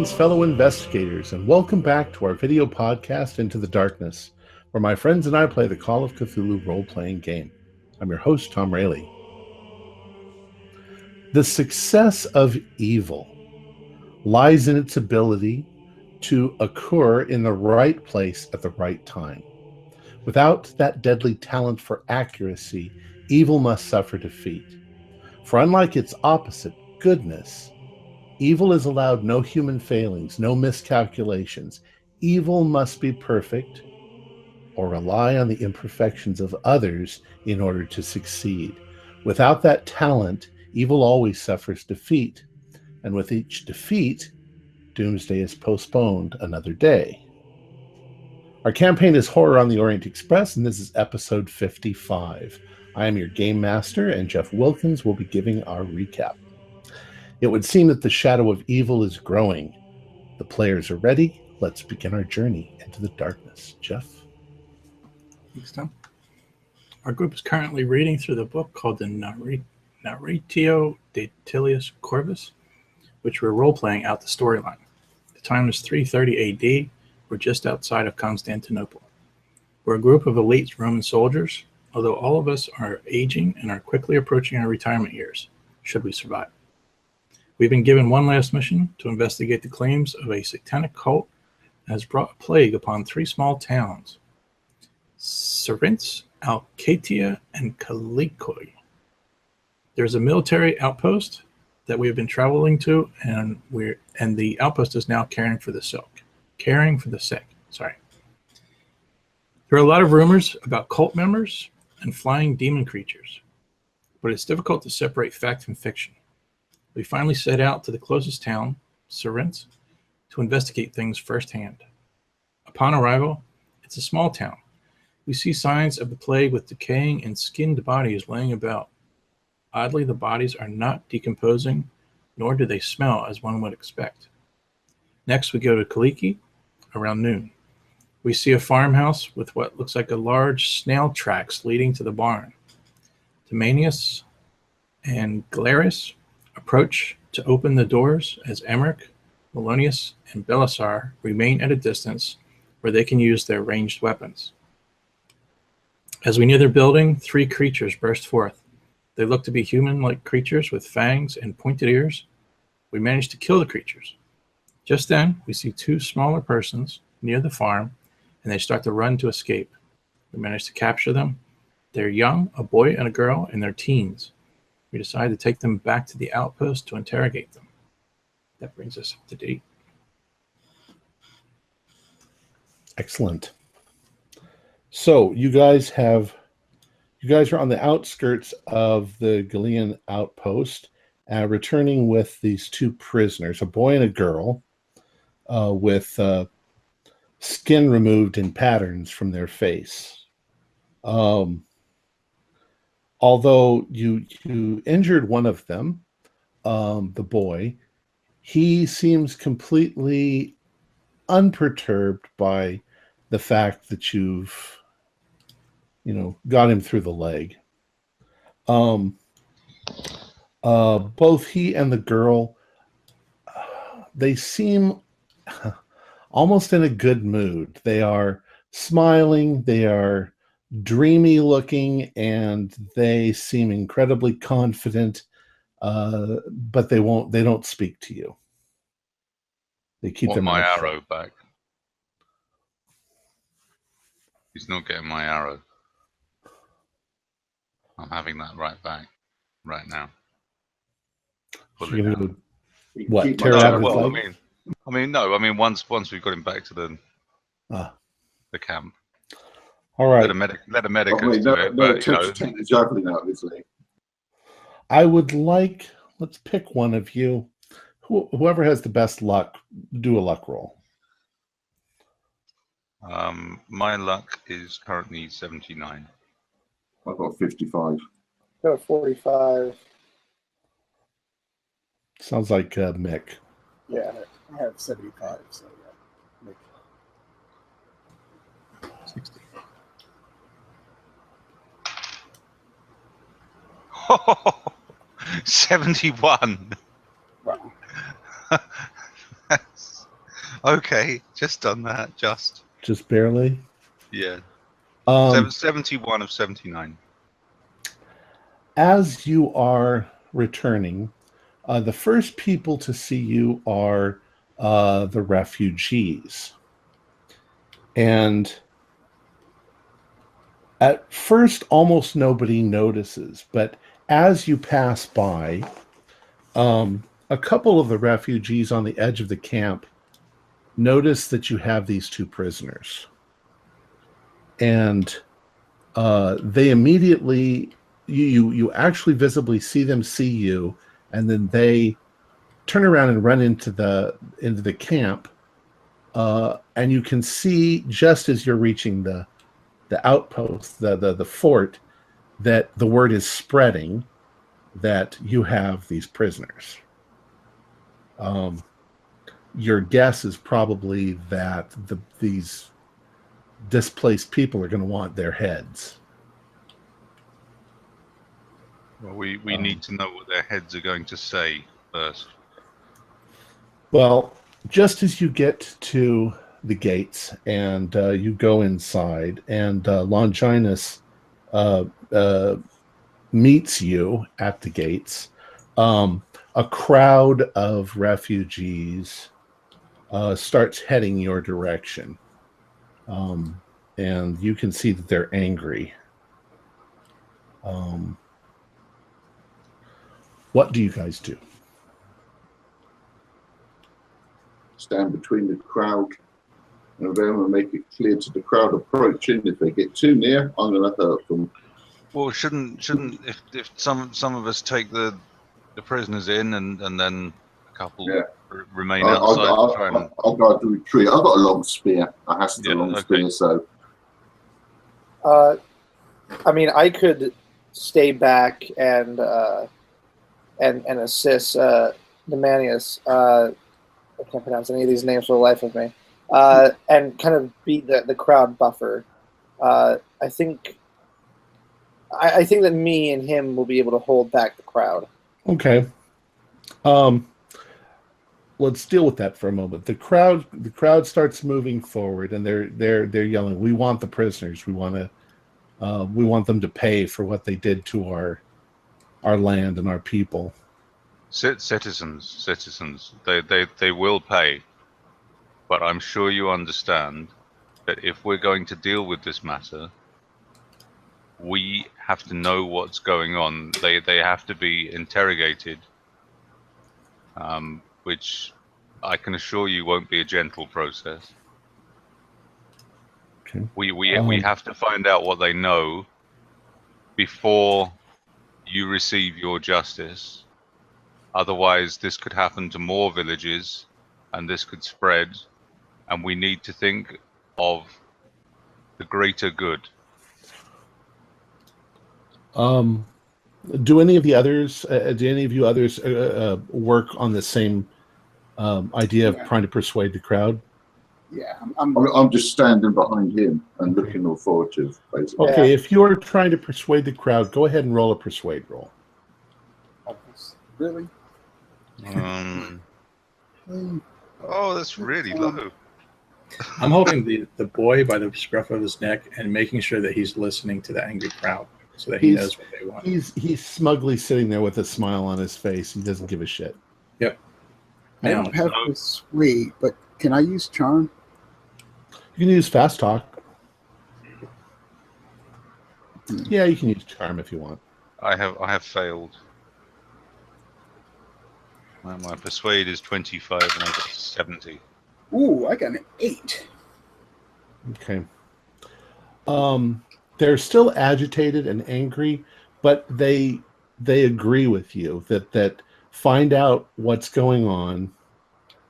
Greetings, fellow investigators, and welcome back to our video podcast, Into the Darkness, where my friends and I play the Call of Cthulhu role-playing game. I'm your host, Tom Rayleigh. The success of evil lies in its ability to occur in the right place at the right time. Without that deadly talent for accuracy, evil must suffer defeat. For unlike its opposite, goodness, evil is allowed no human failings, no miscalculations. Evil must be perfect or rely on the imperfections of others in order to succeed. Without that talent, evil always suffers defeat. And with each defeat, doomsday is postponed another day. Our campaign is Horror on the Orient Express, and this is episode 55. I am your game master, and Jeff Wilkins will be giving our recap. It would seem that the shadow of evil is growing. The players are ready. Let's begin our journey into the darkness. Jeff? Thanks, Tom. Our group is currently reading through the book called the Narratio de Tilius Corvus, which we're role-playing out the storyline. The time is 330 AD. We're just outside of Constantinople. We're a group of elite Roman soldiers, although all of us are aging and are quickly approaching our retirement years, should we survive. We've been given one last mission to investigate the claims of a satanic cult that has brought a plague upon three small towns, Serinth, Alcatia, and Calicoi. There's a military outpost that we have been traveling to, and the outpost is now caring for the sick. Sorry. There are a lot of rumors about cult members and flying demon creatures, but it's difficult to separate fact from fiction. We finally set out to the closest town, Serinth, to investigate things firsthand. Upon arrival, it's a small town. We see signs of the plague with decaying and skinned bodies laying about. Oddly, the bodies are not decomposing, nor do they smell as one would expect. Next, we go to Calicoi around noon. We see a farmhouse with what looks like a large snail tracks leading to the barn. Timanius and Galerius approach to open the doors as Emmerich, Melonius, and Belisar remain at a distance where they can use their ranged weapons. As we near their building, three creatures burst forth. They look to be human-like creatures with fangs and pointed ears. We manage to kill the creatures. Just then, we see two smaller persons near the farm, and they start to run to escape. We manage to capture them. They're young, a boy and a girl, in their teens. We decide to take them back to the outpost to interrogate them. That brings us up to date. Excellent. So you guys are on the outskirts of the Galilean outpost, returning with these two prisoners, a boy and a girl, with skin removed in patterns from their face. Although you injured one of them, the boy, he seems completely unperturbed by the fact that you've got him through the leg. Both he and the girl, they seem almost in a good mood. They are smiling, they are dreamy looking, and they seem incredibly confident, but they don't speak to you. They keep their my mouth arrow shut. back. He's not getting my arrow. I'm having that right back right now. So you're gonna Pull go, what, Keep tear my it out arrow. of his well, leg? once we've got him back to the camp. All right. Let a medicus Well, do it. no But attempt to take the javelin out of his leg. I would like, let's pick one of you. Whoever has the best luck, do a luck roll. my luck is currently 79. I've got 55. Got a 45. Sounds like Mick. Yeah, I have 75. So yeah. 60. 71. Wow. Okay, just done that. Just barely. yeah. Um, 71 of 79. as you are returning, the first people to see you are the refugees. And at first, almost nobody notices, but as you pass by, a couple of the refugees on the edge of the camp notice that you have these two prisoners. And they immediately, you actually visibly see them see you, and then they turn around and run into the camp. And you can see, just as you're reaching the outpost, the fort, that the word is spreading that you have these prisoners. Your guess is probably that these displaced people are going to want their heads. Well, we need to know what their heads are going to say first. Well, just as you get to the gates and you go inside, and Longinus meets you at the gates, a crowd of refugees starts heading your direction. And you can see that they're angry. What do you guys do? Stand between the crowd and them and make it clear to the crowd approaching. If they get too near, I'm going to hurt them. Well, shouldn't if some of us take the prisoners in and then a couple remain outside to try and... I'll go to retreat. I've got a long spear. I have a long spear, so. I mean, I could stay back and assist Nemanius. I can't pronounce any of these names for the life of me. And kind of be the crowd buffer. I think that me and him will be able to hold back the crowd. Okay. Let's deal with that for a moment. The crowd starts moving forward, and they're yelling, "We want the prisoners. We want them to pay for what they did to our land and our people." Citizens, they will pay, but I'm sure you understand that if we're going to deal with this matter, we have to know what's going on. They have to be interrogated, which I can assure you won't be a gentle process. Okay. We have to find out what they know before you receive your justice. Otherwise, this could happen to more villages, and this could spread, and we need to think of the greater good. Do any of you others work on the same idea of trying to persuade the crowd? Yeah, I'm just standing behind him and looking all forward to, basically. Okay, Yeah. if you're trying to persuade the crowd, go ahead and roll a persuade roll. Really? Oh, that's really low. I'm holding the boy by the scruff of his neck and making sure that he's listening to the angry crowd so that he knows what they want. He's smugly sitting there with a smile on his face. He doesn't give a shit. Yep. I don't have persuade, but can I use charm? You can use fast talk. Yeah, you can use charm if you want. I have failed. My persuade is 25 and I got 70. Ooh, I got an 8. Okay. They're still agitated and angry, but they agree with you that find out what's going on.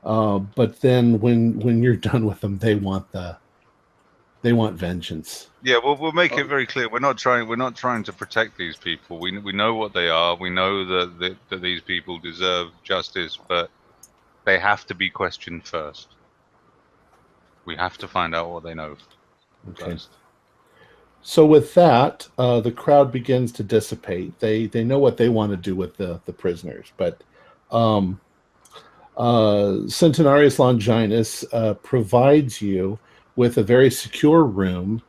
But then when you're done with them, they want vengeance. Yeah, well, we'll make it very clear. We're not trying to protect these people. We know what they are. We know that these people deserve justice, but they have to be questioned first. We have to find out what they know first. So with that, the crowd begins to dissipate. They know what they want to do with the prisoners, but Centenarius Longinus provides you with a very secure room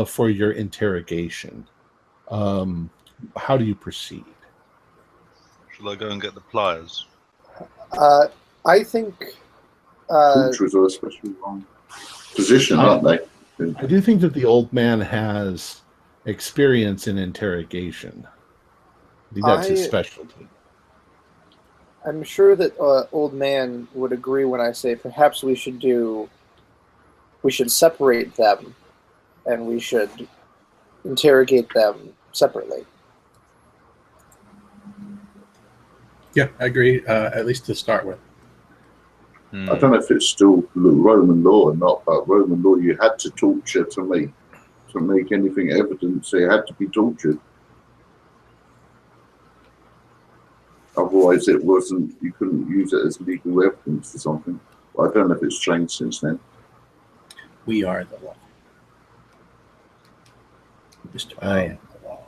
for your interrogation. How do you proceed? Shall I go and get the pliers? I think. Torturers are especially wrong position, aren't they? I do think that the old man has experience in interrogation. I think that's his specialty. I'm sure that old man would agree when I say perhaps we should separate them, and we should interrogate them separately. Yeah, I agree. At least to start with. I don't know if it's still Roman law or not, but Roman law, you had to torture to make anything evidence. It had to be tortured. Otherwise, it wasn't. You couldn't use it as legal evidence or something. But I don't know if it's changed since then. We are the law. Mr. I am the law.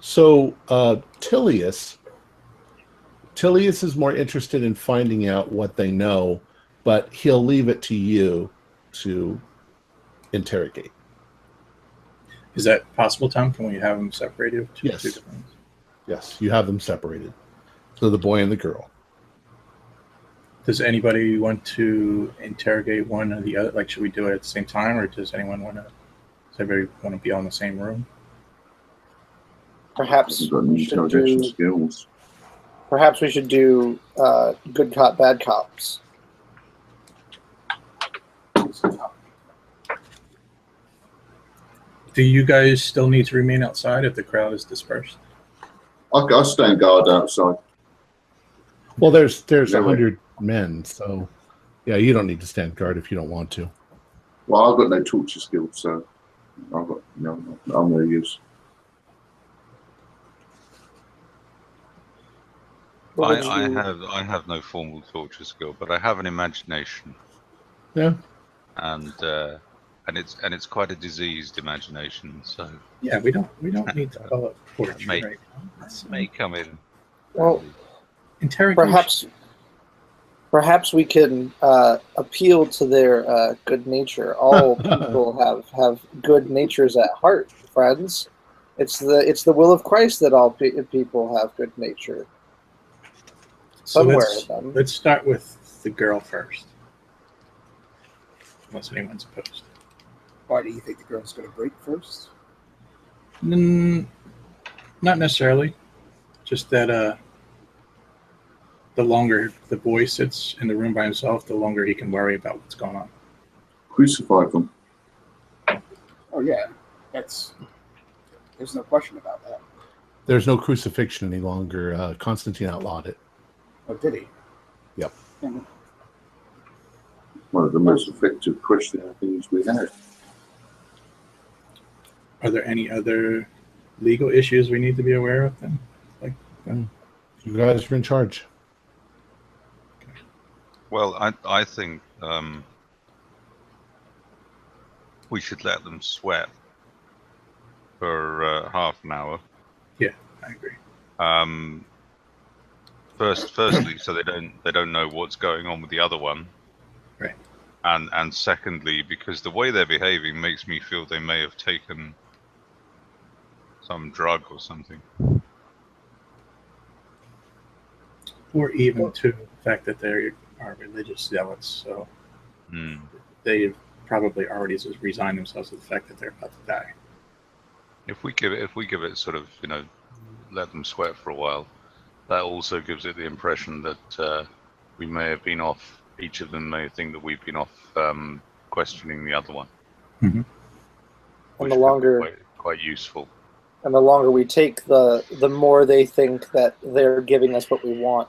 So Tilius is more interested in finding out what they know, but he'll leave it to you to interrogate. Is that possible, Tom? Can we have them separated? Yes. Yes, you have them separated. So the boy and the girl. Does anybody want to interrogate one or the other? Like, should we do it at the same time, or does everybody want to be all in the same room? Perhaps You've got interrogation skills. Perhaps we should do good cop, bad cops. Do you guys still need to remain outside if the crowd is dispersed? I'll stand guard outside. Well, there's 100 men, so yeah, you don't need to stand guard if you don't want to. Well, I've got no torture skills, so I'm no use. I have no formal torture skill, but I have an imagination. Yeah. And it's quite a diseased imagination, so yeah, we don't need to call it torture. May come in. Well, interrogation. Perhaps we can appeal to their good nature. All people have good natures at heart, friends. It's the will of Christ that all people have good nature. So let's start with the girl first. Unless anyone's opposed. Why do you think the girl's going to break first? Not necessarily. Just that the longer the boy sits in the room by himself, the longer he can worry about what's going on. Crucify them. Oh yeah, there's no question about that. There's no crucifixion any longer. Constantine outlawed it. Oh, did he? Yep. One of the most effective Christian things we had. Are there any other legal issues we need to be aware of then? You guys are in charge. Okay. Well, I think we should let them sweat for half an hour. Yeah, I agree. Firstly, so they don't know what's going on with the other one, right? And secondly, because the way they're behaving makes me feel they may have taken some drug or something, or even to the fact that they are religious zealots. So they've probably already just resigned themselves to the fact that they're about to die. If we give it sort of, let them sweat for a while. That also gives it the impression that we may have been off. Each of them may think that we've been off questioning the other one. Mm-hmm. And the longer, quite useful. And the longer we take, the more they think that they're giving us what we want.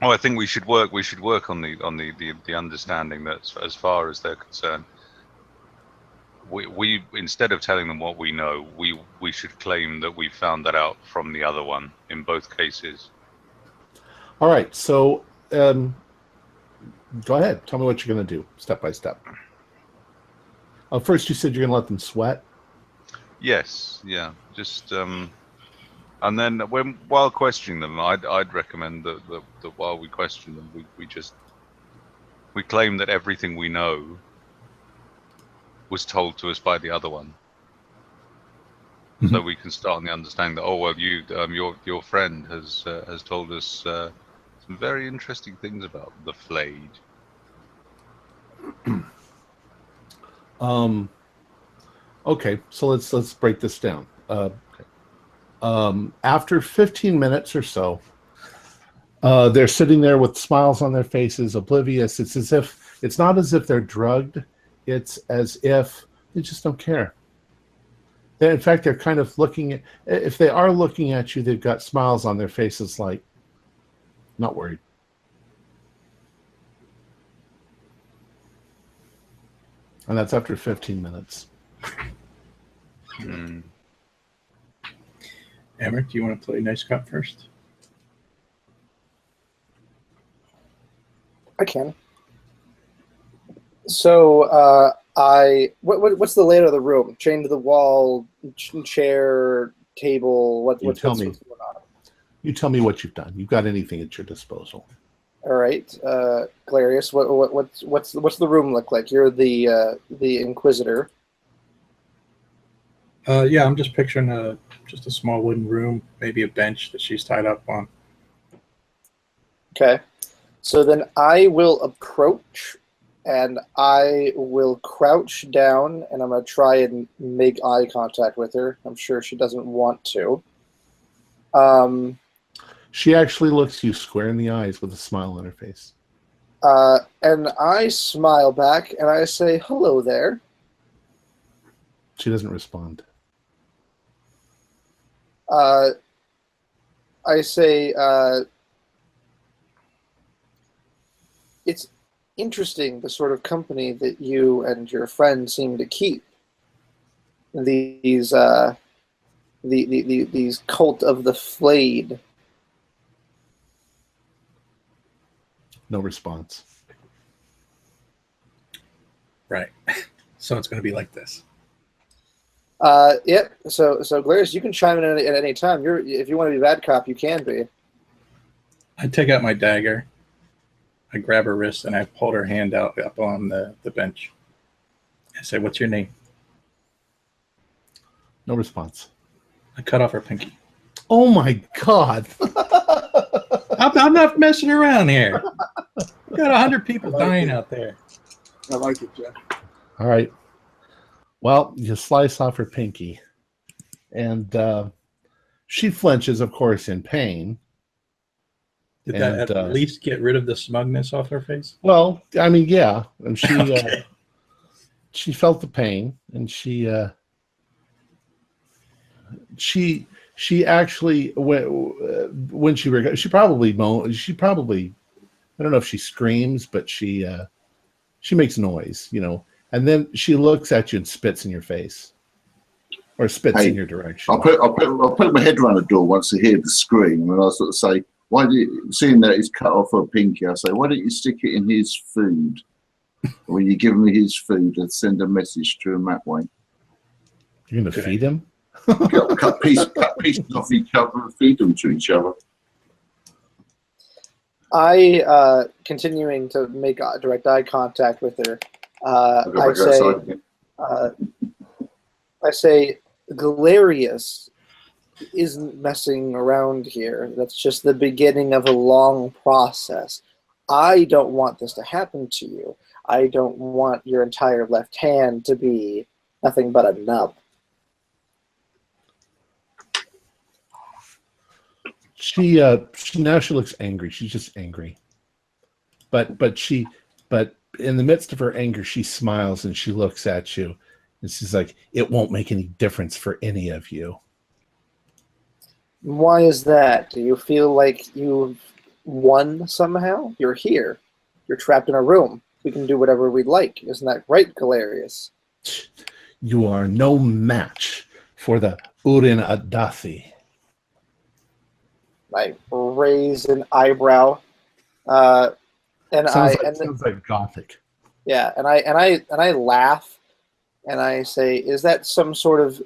Oh, I think we should work on the understanding that as far as they're concerned, we instead of telling them what we know, we should claim that we found that out from the other one in both cases. All right, so go ahead. Tell me what you're going to do, step by step. First, you said you're going to let them sweat. Yes, yeah. Just And then while questioning them, I'd recommend that while we question them, we claim that everything we know was told to us by the other one. Mm-hmm. So we can start on the understanding that, oh well, your friend has told us some very interesting things about the Flayed. Okay, so let's break this down. After 15 minutes or so, they're sitting there with smiles on their faces, oblivious. It's not as if they're drugged. It's as if they just don't care. In fact, they're kind of looking if they are looking at you, they've got smiles on their faces like, not worried. And that's after 15 minutes. Emmerich, do you want to play Nice Cop first? I can. So, what's the layout of the room? Chained to the wall, chair, table. What's going on? You tell me what you've done. You've got anything at your disposal. All right, Galerius. What's the room look like? You're the Inquisitor. Yeah, I'm just picturing just a small wooden room, maybe a bench that she's tied up on. Okay, so then I will approach. And I will crouch down, and I'm going to try and make eye contact with her. I'm sure she doesn't want to. She actually looks you square in the eyes with a smile on her face. And I smile back, and I say, hello there. She doesn't respond. I say, it's interesting the sort of company that you and your friend seem to keep. These cult of the Flayed. No response. Right. So it's going to be like this. Yep. So Galerius, you can chime in at any time. If you want to be bad cop, you can be. I take out my dagger. I grab her wrist and I pulled her hand out up on the bench. I say, "What's your name?" No response. I cut off her pinky. Oh my God! I'm not messing around here. We've got 100 people dying out there. I like it, Jeff. All right. Well, you slice off her pinky, and she flinches, of course, in pain. Did that at least get rid of the smugness off her face? Well, I mean, yeah, and she okay. She felt the pain, and she actually when she probably I don't know if she screams, but she makes noise, and then she looks at you and spits in your face, or spits in your direction. I'll put my head around the door once I hear the scream, and I'll sort of say, "Why do you, seeing that he's cut off her pinky?" I say, "Why don't you stick it in his food? When you give him his food, and send a message to him that way." You're gonna feed him? cut pieces off each other and feed them to each other. I, continuing to make direct eye contact with her, I say, Galerius isn't messing around here. That's just the beginning of a long process. I don't want this to happen to you. I don't want your entire left hand to be nothing but a nub. She now she looks angry. She's just angry. But in the midst of her anger, she smiles and she looks at you, and she's like, "It won't make any difference for any of you." Why is that? Do you feel like you've won somehow? You're here. You're trapped in a room. We can do whatever we'd like. Isn't that right, Galerius? You are no match for the Urin Adathi. I raise an eyebrow, and sounds like Gothic. Yeah, and I laugh, and I say, "Is that some sort of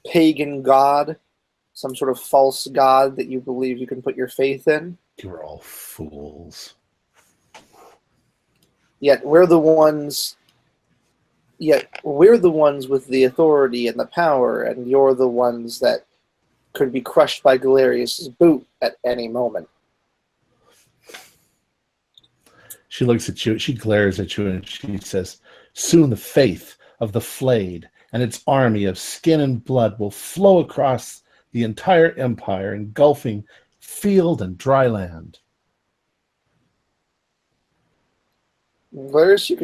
pagan god? some sort of false god that you believe you can put your faith in. You're all fools. Yet we're the ones with the authority and the power, and you're the ones that could be crushed by Galerius's boot at any moment. She looks at you, she glares at you, and she says, "Soon the faith of the flayed and its army of skin and blood will flow across the entire empire, engulfing field and dry land." Galerius, you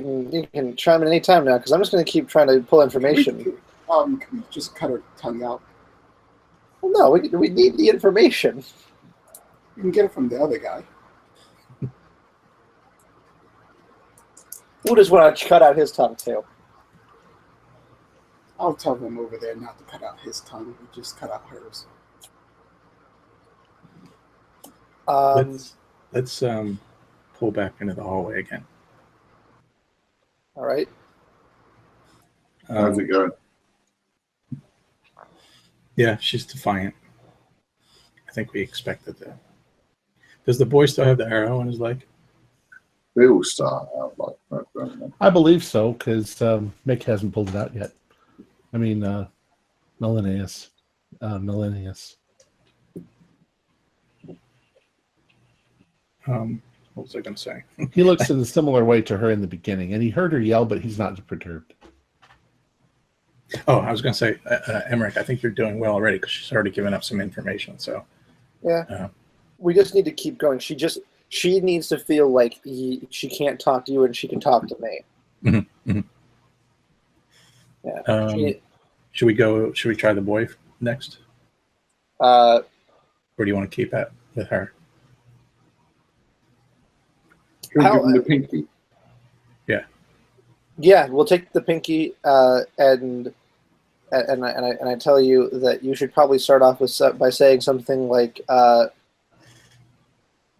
can chime in any time now, because I'm just going to keep trying to pull information. Can we just cut her tongue out? Well, no, we need the information. You can get it from the other guy. Who does want to cut out his tongue too? I'll tell them over there not to cut out his tongue. We just cut out hers. Let's pull back into the hallway again. All right. How's it going? Yeah, she's defiant. I think we expected that. Does the boy still have the arrow in his leg? They all start out like that, don't they? I believe so, because Mick hasn't pulled it out yet. I mean, Millennius. What was I going to say? He looks in a similar way to her in the beginning, and he heard her yell, but he's not perturbed. Oh, I was going to say, Emmerich, I think you're doing well already, because she's already given up some information. So yeah, we just need to keep going. She needs to feel like she can't talk to you and she can talk to me. Mm-hmm, mm-hmm. Yeah. Should we try the boy next? Or do you want to keep it with her? Can we give them the pinky? Yeah, we'll take the pinky, and I tell you that you should probably start off by saying something like,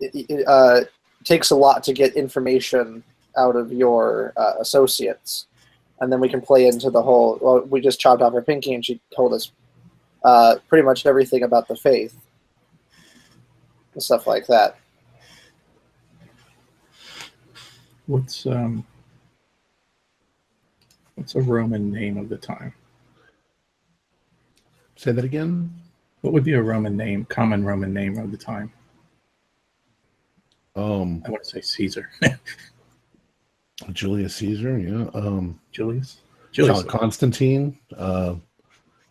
it takes a lot to get information out of your associates, and then we can play into the whole, well, we just chopped off her pinky and she told us pretty much everything about the faith and stuff like that. What's a Roman name of the time? Say that again? What would be a Roman name, common Roman name of the time? I want to say Caesar. Julius Caesar, yeah. Julius? Constantine,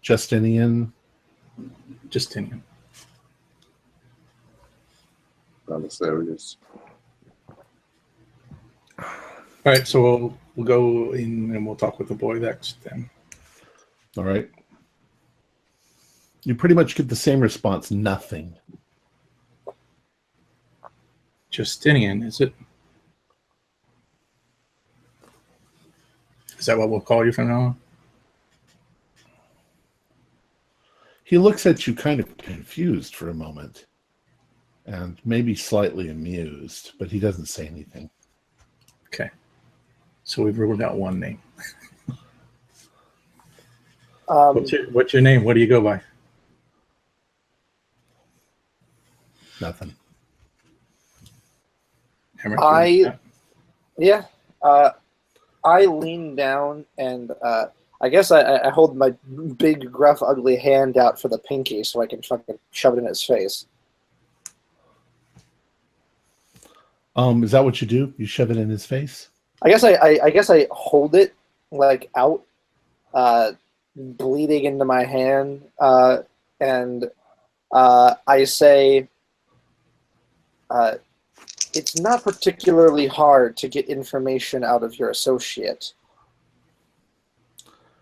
Justinian. Belisarius. All right, so we'll go in and we'll talk with the boy next then. All right. You pretty much get the same response, nothing. Justinian, is it? Is that what we'll call you from now on? He looks at you kind of confused for a moment and maybe slightly amused, but he doesn't say anything. Okay. So we've ruled out one name. What's your name? What do you go by? Nothing. Emmerich, I lean down and I guess I hold my big, gruff, ugly hand out for the pinky so I can fucking shove it in his face. Is that what you do? You shove it in his face? I guess I hold it like out, bleeding into my hand, and I say, it's not particularly hard to get information out of your associate.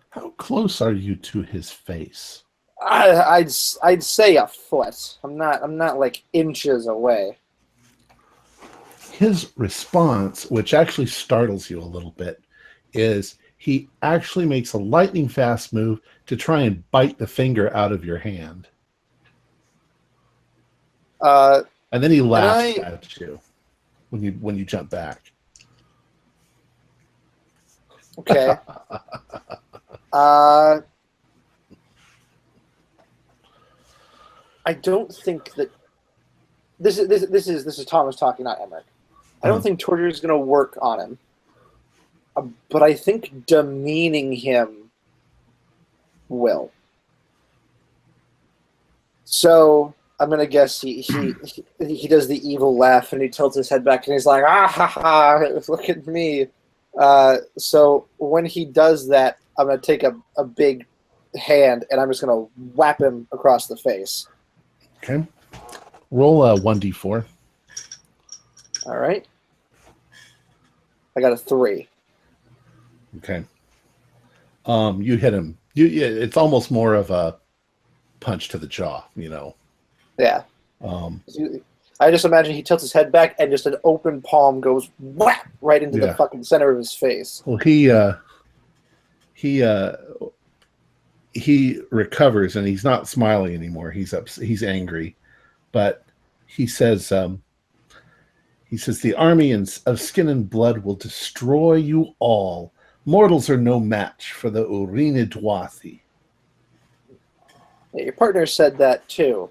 How close are you to his face? I'd say a foot. I'm not like inches away. His response, which actually startles you a little bit, is he actually makes a lightning fast move to try and bite the finger out of your hand. And then he laughs at you when you jump back. Okay. I don't think that this is Thomas talking, not Emmerich. I don't think torture is going to work on him, but I think demeaning him will. So I'm going to guess he does the evil laugh and he tilts his head back and he's like, ah ha ha, look at me. So when he does that, I'm going to take a big hand and I'm just going to whap him across the face. Okay. Roll a 1d4. All right. I got a 3. Okay. You hit him. It's almost more of a punch to the jaw, you know. Yeah. I just imagine he tilts his head back and just an open palm goes whap right into the fucking center of his face. Well, he recovers and he's not smiling anymore. He's angry, but he says the army of skin and blood will destroy you all. Mortals are no match for the Orient. Yeah, your partner said that too.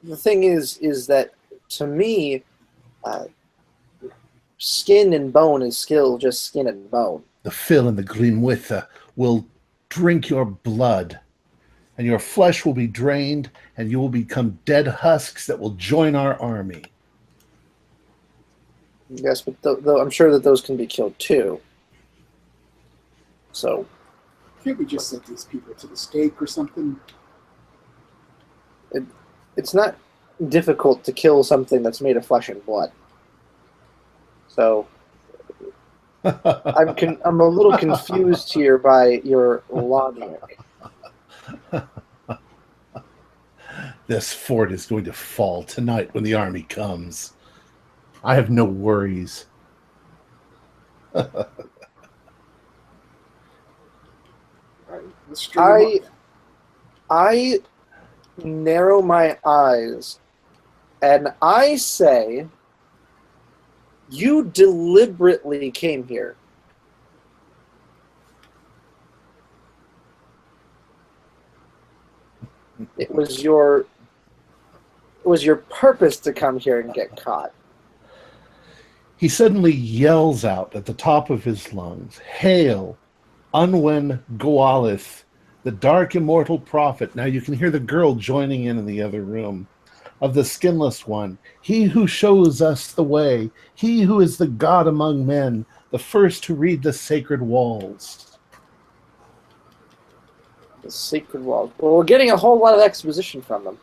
The thing is that to me, skin and bone is still just skin and bone. The Phil and the Greenwitha will drink your blood, and your flesh will be drained, and you will become dead husks that will join our army. Yes, but though I'm sure that those can be killed too. So, can't we just set these people to the stake or something? It's not difficult to kill something that's made of flesh and blood. So, I'm a little confused here by your logic. This fort is going to fall tonight when the army comes. I have no worries. I narrow my eyes and I say, you deliberately came here. It was your purpose to come here and get caught. He suddenly yells out at the top of his lungs, "Hail, Unwen Goalith, the dark immortal prophet." Now you can hear the girl joining in the other room. "Of the skinless one, he who shows us the way, he who is the God among men, the first to read the sacred walls." The sacred walls. Well, we're getting a whole lot of exposition from them.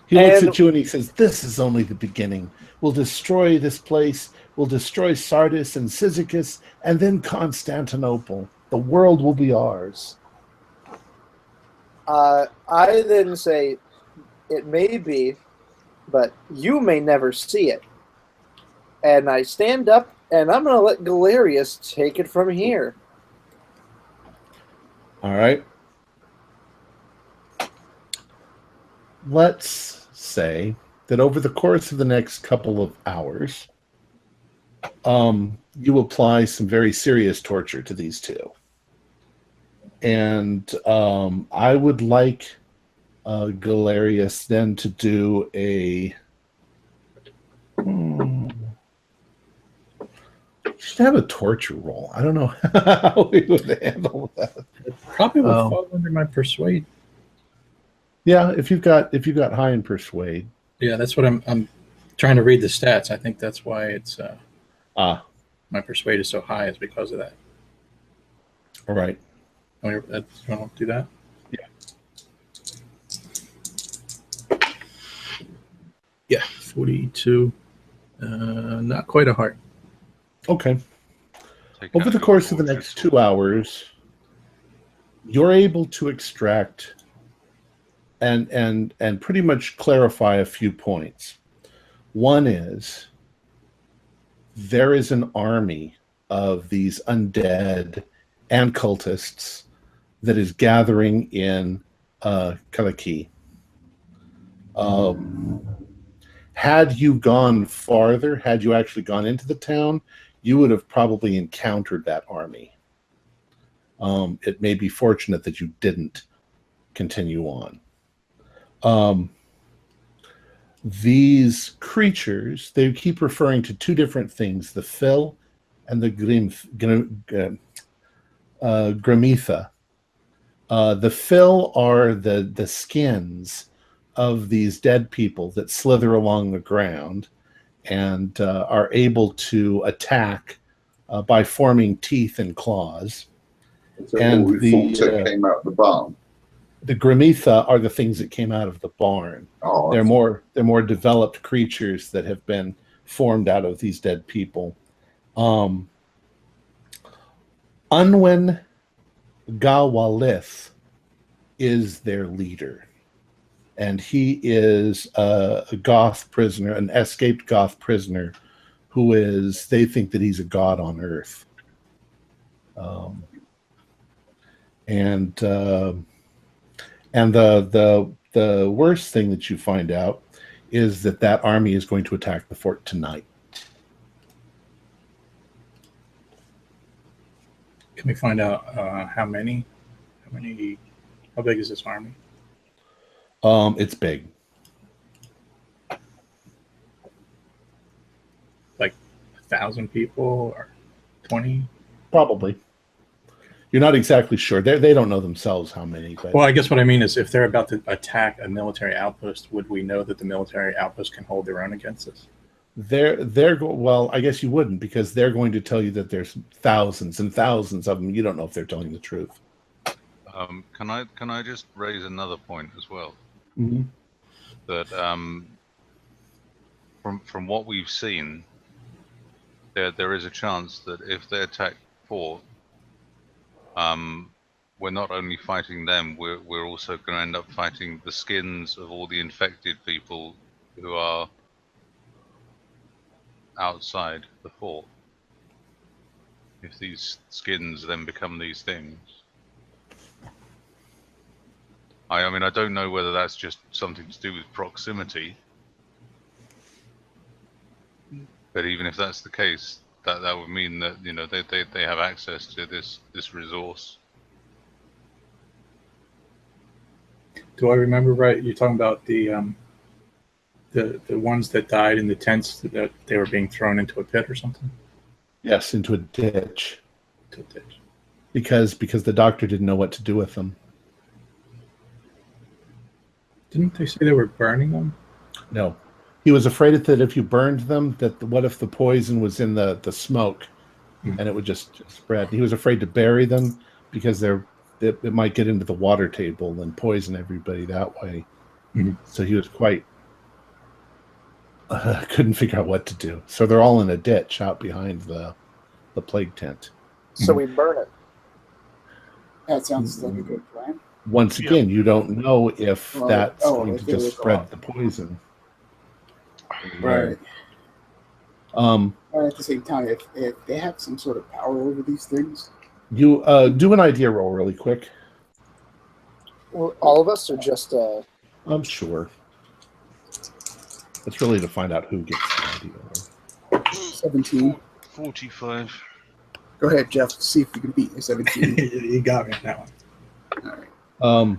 He looks at you and he says, "This is only the beginning. We'll destroy this place. We'll destroy Sardis and Cyzicus, and then Constantinople. The world will be ours." I then say, it may be, but you may never see it. And I stand up, and I'm going to let Galerius take it from here. All right. Let's say that over the course of the next couple of hours, you apply some very serious torture to these two. And I would like Galerius then to do a... should have a torture roll. I don't know how we would handle that. It probably would fall under my persuade. Yeah, if you've got high in persuade. Yeah, that's what I'm trying to read the stats. I think that's why it's my persuade is so high, is because of that. All right. You want to do that? Yeah. Yeah, 42. Not quite a heart. Okay. Over the course of the next 2 hours, you're able to extract and pretty much clarify a few points. One is, there is an army of these undead and cultists that is gathering in Kalaki. Had you gone farther, had you actually gone into the town, you would have probably encountered that army. It may be fortunate that you didn't continue on. These creatures, they keep referring to two different things, the Phil and the Grimitha. The Phil are the skins of these dead people that slither along the ground and are able to attack by forming teeth and claws. So And all we thought came out of the barn. The Grimitha are the things that came out of the barn. Oh, They're more developed creatures that have been formed out of these dead people. Unwin Gawalith is their leader, and he is a Goth prisoner, an escaped Goth prisoner, who is, they think that he's a god on Earth. And the worst thing that you find out is that army is going to attack the fort tonight. Can we find out how many? How big is this army? It's big. Like 1,000 people or 20? Probably. You're not exactly sure. They don't know themselves how many. But Well, I guess what I mean is if they're about to attack a military outpost, would we know that the military outpost can hold their own against us? well, I guess you wouldn't, because they're going to tell you that there's thousands and thousands of them. You don't know if they're telling the truth. Can I just raise another point as well? Mm-hmm. That from what we've seen, there is a chance that if they attack fort, we're not only fighting them, we're also going to end up fighting the skins of all the infected people who are outside the fort. If these skins then become these things. I mean, I don't know whether that's just something to do with proximity, but even if that's the case, that would mean that, you know, they have access to this resource. Do I remember right? You're talking about the ones that died in the tents, that they were being thrown into a pit or something? Yes, into a ditch. To a ditch. Because the doctor didn't know what to do with them. Didn't they say they were burning them? No. He was afraid that if you burned them, that what if the poison was in the smoke and it would just spread. He was afraid to bury them because it might get into the water table and poison everybody that way. Mm-hmm. So he was quite couldn't figure out what to do. So they're all in a ditch out behind the plague tent. So we burn it. That sounds like a good plan. Once again, you don't know if that's going if to just spread the poison. Right. Or at the same time, if they have some sort of power over these things. You do an idea roll really quick. Well, all of us, or just? I'm sure. It's really to find out who gets the idea. 17. 45. Go ahead, Jeff. See if you can beat your 17. You got me on that one. All right.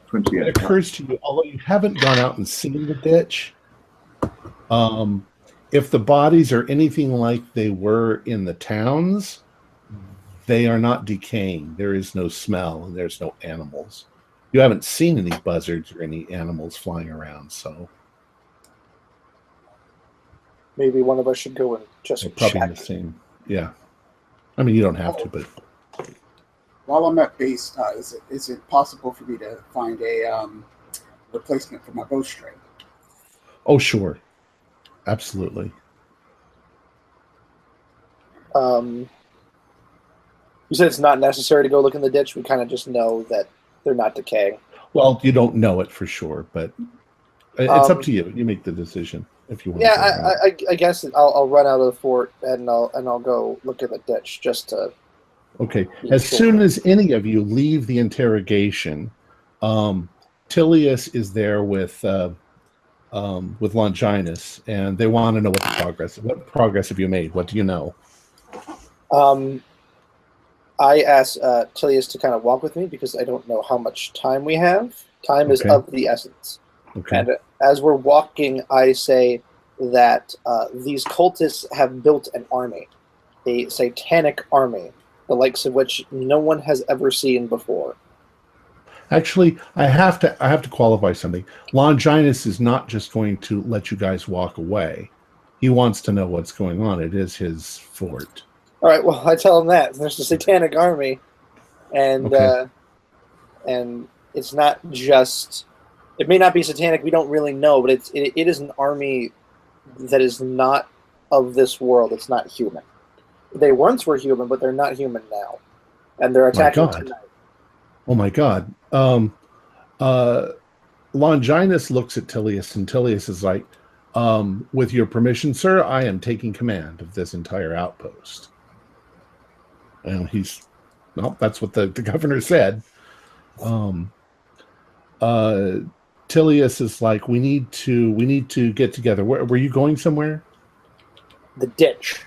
28. It occurs to you, although you haven't gone out and seen the ditch, if the bodies are anything like they were in the towns, they are not decaying. There is no smell, and there's no animals. You haven't seen any buzzards or any animals flying around, so Maybe one of us should go and just they're probably check. the same. Yeah, I mean, you don't have to, but While I'm at base, is it possible for me to find a replacement for my bowstring? oh, sure, absolutely. You said it's not necessary to go look in the ditch. We kind of just know that they're not decaying. Well, you don't know it for sure, but it's up to you. You make the decision if you want. Yeah, I guess I'll run out of the fort and I'll go look in the ditch just to. Okay. As soon as any of you leave the interrogation, Tilius is there with Longinus, and they want to know what progress have you made? What do you know? I asked Tilius to kind of walk with me because I don't know how much time we have. Time is Okay. of the essence. Okay. And as we're walking, I say that these cultists have built an army, a satanic army, the likes of which no one has ever seen before. Actually, I have to qualify something. Longinus is not just going to let you guys walk away. He wants to know what's going on. It is his fort. All right. Well, I tell him that there's a satanic army, and Okay. and it's not just. It may not be satanic. We don't really know, but it is an army that is not of this world. It's not human. They once were human, but they're not human now, and they're attacking God. tonight. Oh my God. Longinus looks at Tilius, and Tilius is like, with your permission, sir, I am taking command of this entire outpost. And that's what the governor said. Tilius is like, we need to get together. Were you going somewhere? The ditch.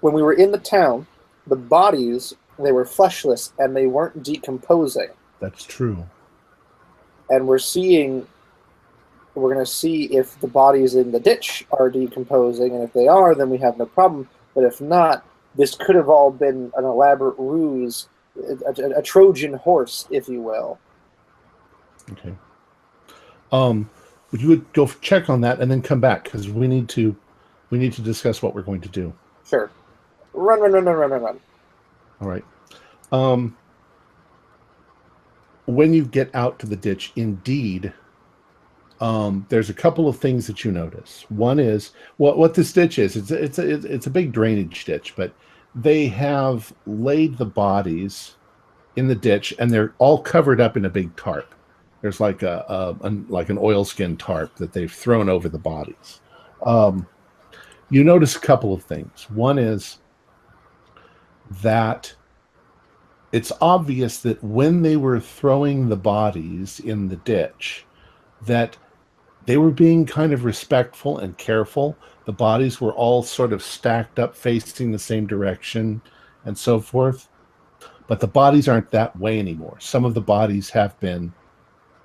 When we were in the town, the bodies, they were fleshless and they weren't decomposing. That's true. And we're going to see if the bodies in the ditch are decomposing, and if they are, then we have no problem. But if not, this could have all been an elaborate ruse, a Trojan horse, if you will. Okay. You would go check on that and then come back, because we need to discuss what we're going to do. Sure. Run. All right. When you get out to the ditch, indeed, there's a couple of things that you notice. One is what this ditch is. It's a big drainage ditch, but they have laid the bodies in the ditch, and they're all covered up in a big tarp. There's like an oilskin tarp that they've thrown over the bodies. You notice a couple of things. One is that it's obvious that when they were throwing the bodies in the ditch, that they were being kind of respectful and careful. The bodies were all sort of stacked up, facing the same direction and so forth. But the bodies aren't that way anymore. Some of the bodies have been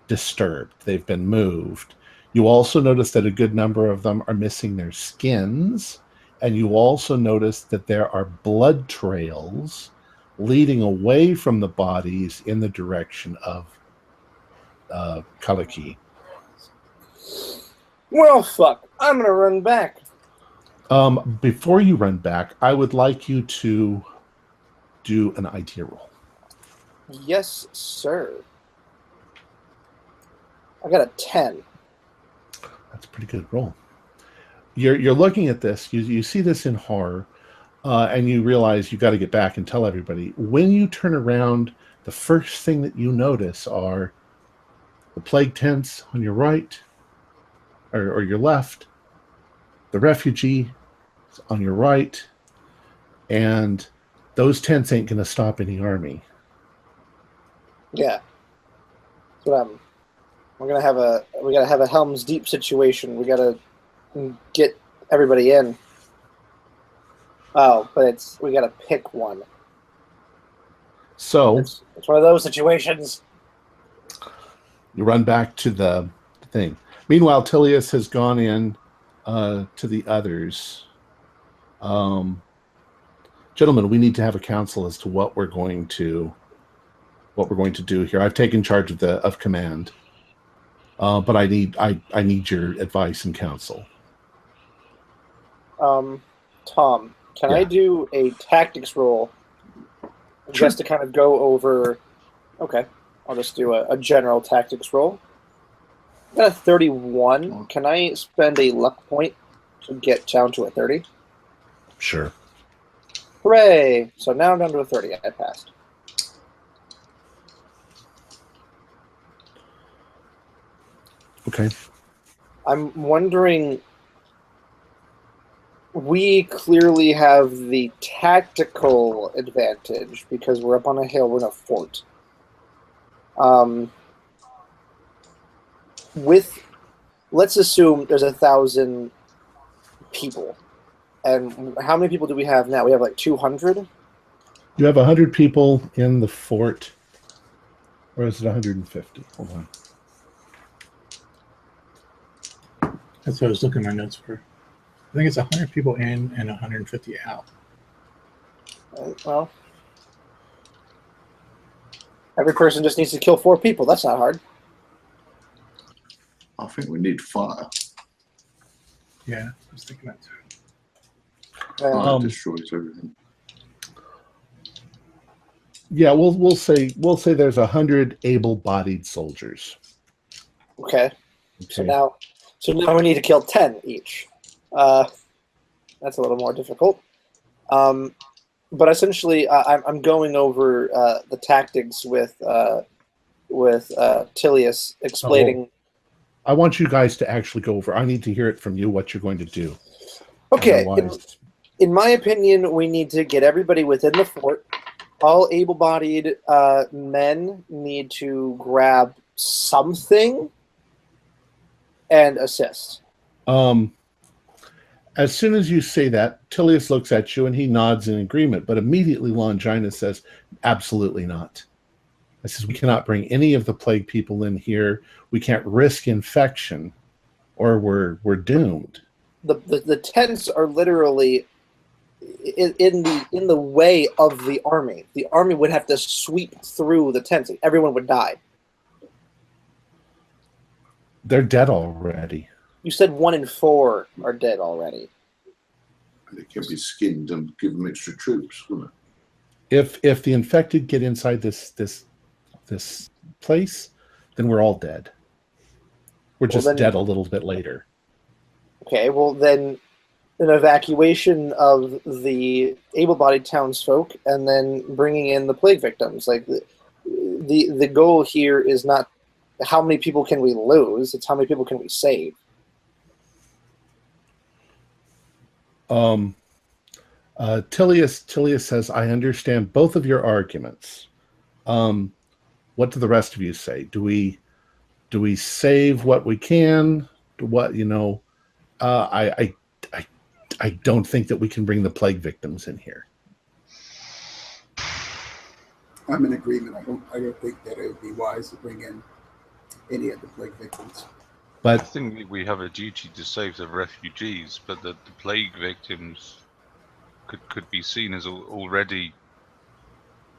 disturbed. They've been moved. You also notice that a good number of them are missing their skins. And you also notice that there are blood trails leading away from the bodies in the direction of Kaliki. Well, fuck. I'm going to run back. Before you run back, I would like you to do an idea roll. Yes, sir. I got a 10. That's a pretty good roll. You're looking at this. You see this in horror, and you realize you got to get back and tell everybody. When you turn around, the first thing that you notice are the plague tents on your right or your left, the refugee on your right, and those tents ain't going to stop any army. Yeah. That's what we gotta have a Helm's Deep situation. We gotta get everybody in. Oh, but we gotta pick one. So it's one of those situations. You run back to the thing. Meanwhile, Tilius has gone in to the others. Gentlemen, we need to have a council as to what we're going to do here. I've taken charge of command. But I need your advice and counsel. Tom, can Yeah. I do a tactics roll just to kind of go over? Okay, I'll just do a general tactics roll. I got a 31. Can I spend a luck point to get down to a 30? Sure. Hooray! So now I'm down to a 30. I passed. Okay. I'm wondering, we clearly have the tactical advantage because we're up on a hill, we're in a fort. Let's assume there's 1,000 people. And how many people do we have now? We have like 200? You have 100 people in the fort, or is it 150? Hold on. That's what I was looking at my notes for. I think it's 100 people in and 150 out. Well, every person just needs to kill 4 people. That's not hard. I think we need fire. Yeah, I was thinking that too. Fire destroys everything. Yeah, we'll say there's 100 able-bodied soldiers. Okay. So now we need to kill 10 each. That's a little more difficult. But essentially, I'm going over the tactics with Tilius explaining. I want you guys to actually go over. I need to hear it from you what you're going to do. Okay. Otherwise, in my opinion, we need to get everybody within the fort. All able-bodied men need to grab something and assist. As soon as you say that, Tilius looks at you and he nods in agreement, but immediately Longina says, absolutely not. I says, we cannot bring any of the plague people in here. We can't risk infection or we're doomed. The tents are literally in the way of the army. The army would have to sweep through the tents. Everyone would die. They're dead already. You said 1 in 4 are dead already. They can be skinned and give them extra troops, wouldn't it? If the infected get inside this place, then we're all dead. We're just dead a little bit later. Okay, well then an evacuation of the able-bodied townsfolk and then bringing in the plague victims. Like the goal here is not how many people can we lose, it's how many people can we save. Tilius says, I understand both of your arguments. What do the rest of you say? Do we save what we can? I don't think that we can bring the plague victims in here. I'm in agreement. I don't think that it would be wise to bring in any of the plague victims. But I think we have a duty to save the refugees, but the plague victims could be seen as already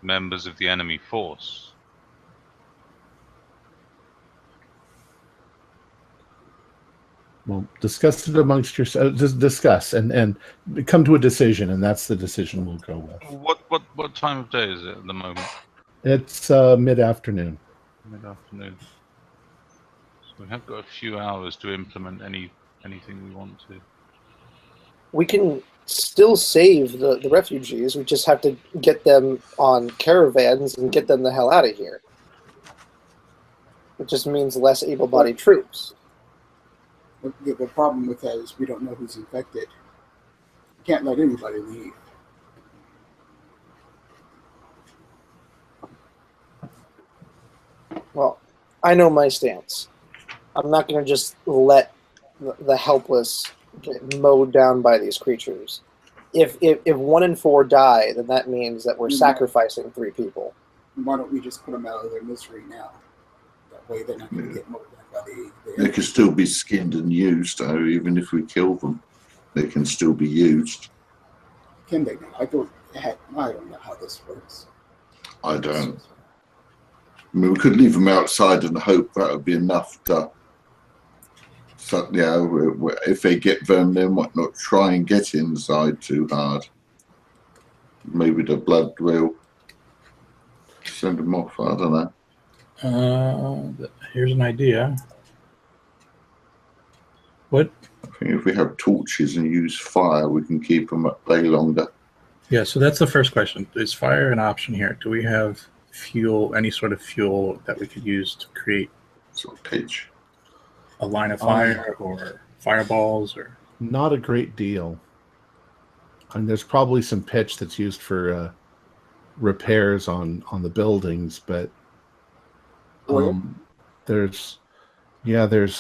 members of the enemy force. well, discuss it amongst yourselves. Just discuss and come to a decision, and that's the decision we'll go with. What time of day is it at the moment? It's mid-afternoon. Mid-afternoon. So we have got a few hours to implement anything we want to. We can still save the refugees. We just have to get them on caravans and get them the hell out of here. It just means less able-bodied troops. The problem with that is we don't know who's infected. You can't let anybody leave. Well, I know my stance. I'm not going to just let the helpless get mowed down by these creatures. If 1 in 4 die, then that means that we're sacrificing 3 people. Why don't we just put them out of their misery now? That way they're not going to get mowed down by the They can still be skinned and used, though. Even if we kill them, they can still be used. Can they now? I don't know how this works. I don't. I mean, we could leave them outside and hope that would be enough to. So, yeah, if they get them, they might not try and get inside too hard. Maybe the blood will send them off. I don't know. Here's an idea. What? I think if we have torches and use fire, we can keep them at bay longer. Yeah, so that's the first question. Is fire an option here? Do we have fuel, any sort of fuel that we could use to create Sort of pitch. a line of fire or fireballs? Or Not a great deal. I mean, there's probably some pitch that's used for repairs on the buildings, but there's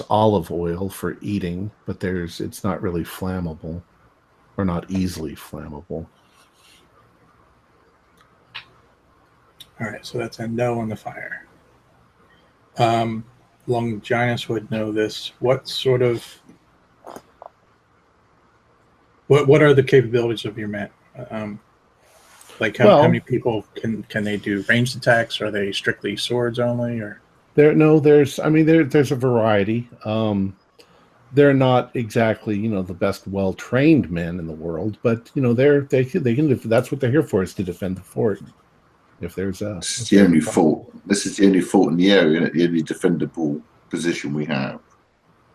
olive oil for eating, but it's not really flammable or not easily flammable. All right, so that's a no on the fire. Longinus would know this. What sort of what are the capabilities of your men? Like how many people can they do ranged attacks? Are they strictly swords only, or there's a variety. They're not exactly the best well-trained men in the world, but they can that's what they're here for, is to defend the fort. If there's a this is the only fort in the area, the only defendable position we have.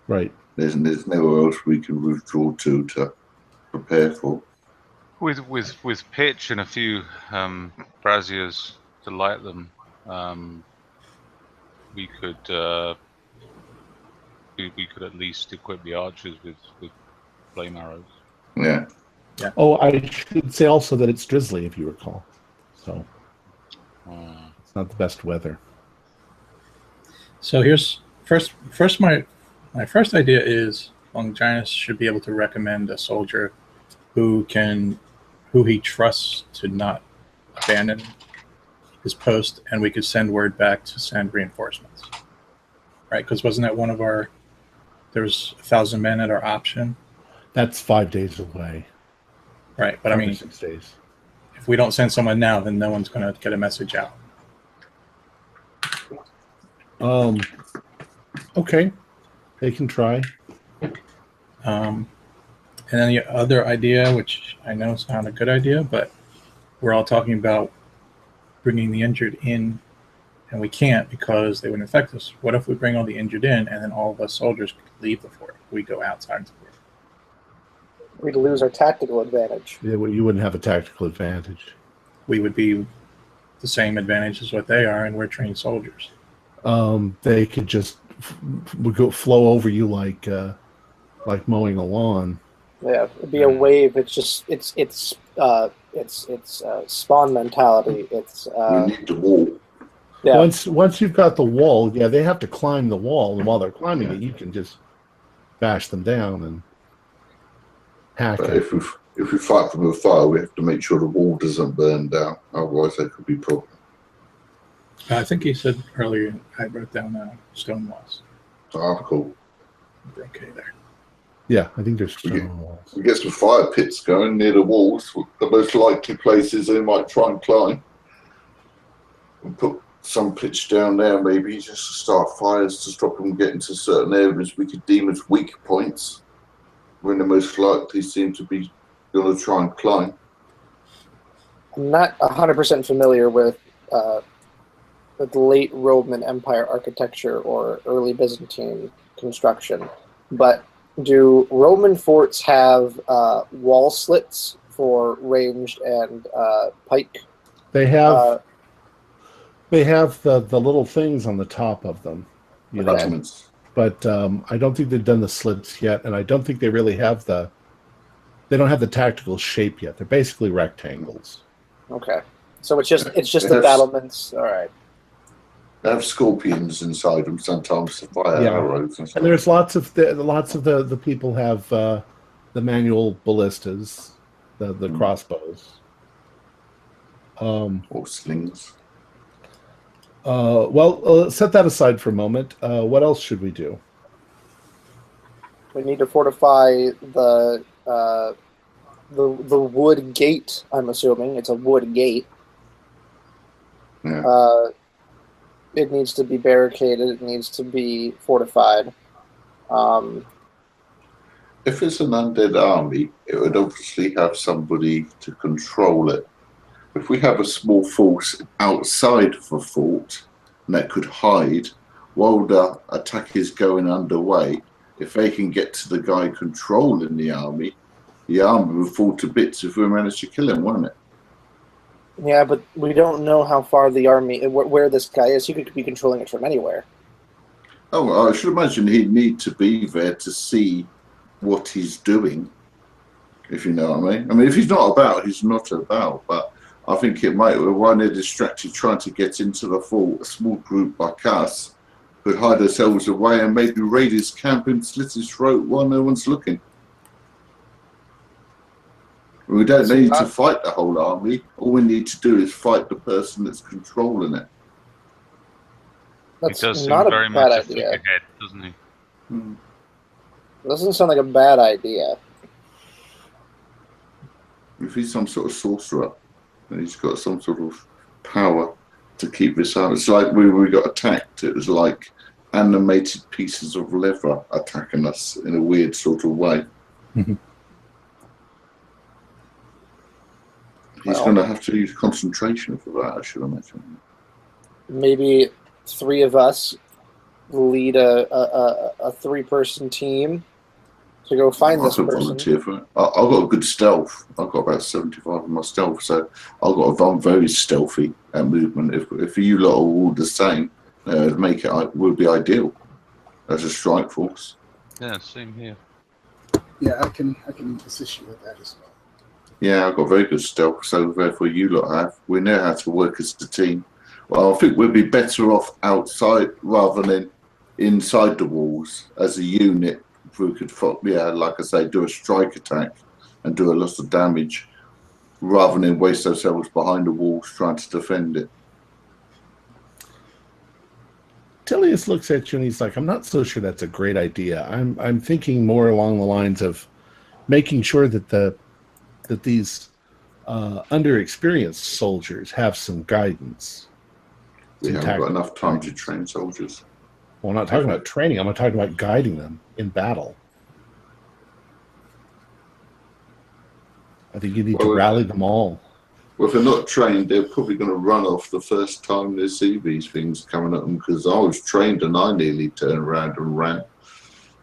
Right. There's nowhere else we can withdraw to prepare for. With pitch and a few braziers to light them, we could at least equip the archers with flame arrows. Yeah. Oh, I should say also that it's drizzly, if you recall. So it's not the best weather. So here's first my first idea is Longinus should be able to recommend a soldier who he trusts to not abandon his post, and we could send word back to send reinforcements. Right? Because wasn't that one of our? There's 1,000 men at our option. That's 5 days away. Right, but 6 days. If we don't send someone now, then no one's going to get a message out. Okay, they can try. And then the other idea, which I know is not a good idea, but we're all talking about bringing the injured in, and we can't because they would infect us. What if we bring all the injured in, and then all of us soldiers leave the fort? We go outside the fort. We'd lose our tactical advantage. Yeah, well, you wouldn't have a tactical advantage. We would be the same advantage as what they are, and we're trained soldiers. They could just flow over you like mowing a lawn. Yeah, it'd be a wave. It's just it's spawn mentality. It's we need the wall. Yeah. Once you've got the wall, they have to climb the wall, and while they're climbing it, you can just bash them down and hack it. If we fight from afar, we have to make sure the wall doesn't burn down. Otherwise, there could be problems. I think he said earlier, I wrote down stone walls. Cool. We're okay there. Yeah, I think there's stone walls. We get some fire pits going near the walls, the most likely places they might try and climb. And put some pitch down there, maybe, just to start fires to stop them getting to certain areas we could deem as weak points, when the most likely seem to be going to try and climb. I'm not 100% familiar with the late Roman Empire architecture or early Byzantine construction, but do Roman forts have wall slits for ranged and pike? They have. They have the little things on the top of them, Attachments. But I don't think they've done the slits yet, and I don't think they really have they don't have the tactical shape yet. They're basically rectangles. Okay, so it's just the battlements. All right. They have scorpions inside them sometimes to fire arrows and stuff. And there's lots of the people have the manual ballistas, the crossbows, or slings. Set that aside for a moment. What else should we do? We need to fortify the wood gate. I'm assuming it's a wood gate. Yeah. It needs to be barricaded. It needs to be fortified. If it's an undead army, it would obviously have somebody to control it. If we have a small force outside of a fort and that could hide while the attack is going underway, if they can get to the guy controlling the army will fall to bits if we manage to kill him, won't it? Yeah, but we don't know how far the army, where this guy is. He could be controlling it from anywhere. Oh, I should imagine he'd need to be there to see what he's doing, if you know what I mean. I mean, if he's not about, he's not about, but I think it might, when they're distracted trying to get into the fort, a small group like us could hide ourselves away and maybe raid his camp and slit his throat while no one's looking. We don't need to fight the whole army. All we need to do is fight the person that's controlling it. He does not seem a very bad much a idea. figurehead, doesn't he? Doesn't sound like a bad idea. If he's some sort of sorcerer, and he's got some sort of power to keep this out. It's like we got attacked. It was like animated pieces of leather attacking us in a weird sort of way. He's going to have to use concentration for that, I should imagine. Maybe 3 of us lead a 3-person team to go find this person. Volunteer for it. I've got a good stealth. I've got about 75 of my stealth, so I've got a very stealthy movement. If you lot are all the same, make it would be ideal as a strike force. Yeah, same here. Yeah, I can assist you with that as well. Yeah, I've got very good stealth, so therefore you lot have. We know how to work as a team. Well, I think we'd be better off outside rather than inside the walls as a unit. We could, like I say, do a strike attack and do a lot of damage rather than waste ourselves behind the walls trying to defend it. Tilius looks at you and he's like, I'm not so sure that's a great idea. I'm thinking more along the lines of making sure that these underexperienced soldiers have some guidance. We haven't got enough time to train soldiers. Well, I'm not talking about training. I'm talking about guiding them in battle. I think you need to rally them all. Well, if they're not trained, they're probably going to run off the first time they see these things coming at them, because I was trained and I nearly turned around and ran.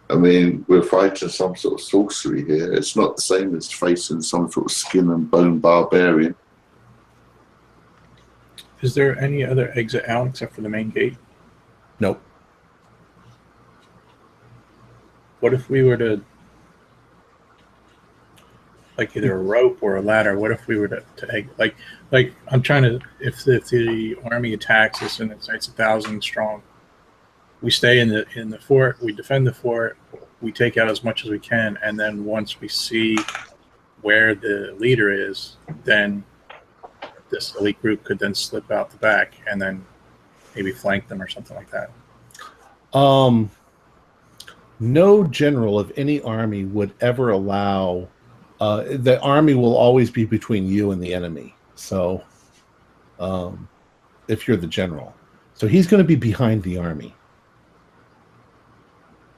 I mean, we're fighting some sort of sorcery here. It's not the same as facing some sort of skin and bone barbarian. Is there any other exit out except for the main gate? Nope. What if we were to, like, either a rope or a ladder? What if we were to like I'm trying to, if the army attacks us and it's 1,000 strong, we stay in the fort, we defend the fort, we take out as much as we can, and then once we see where the leader is, then this elite group could then slip out the back and then maybe flank them or something like that. No general of any army would ever allow. The army will always be between you and the enemy. So, if you're the general, so he's going to be behind the army.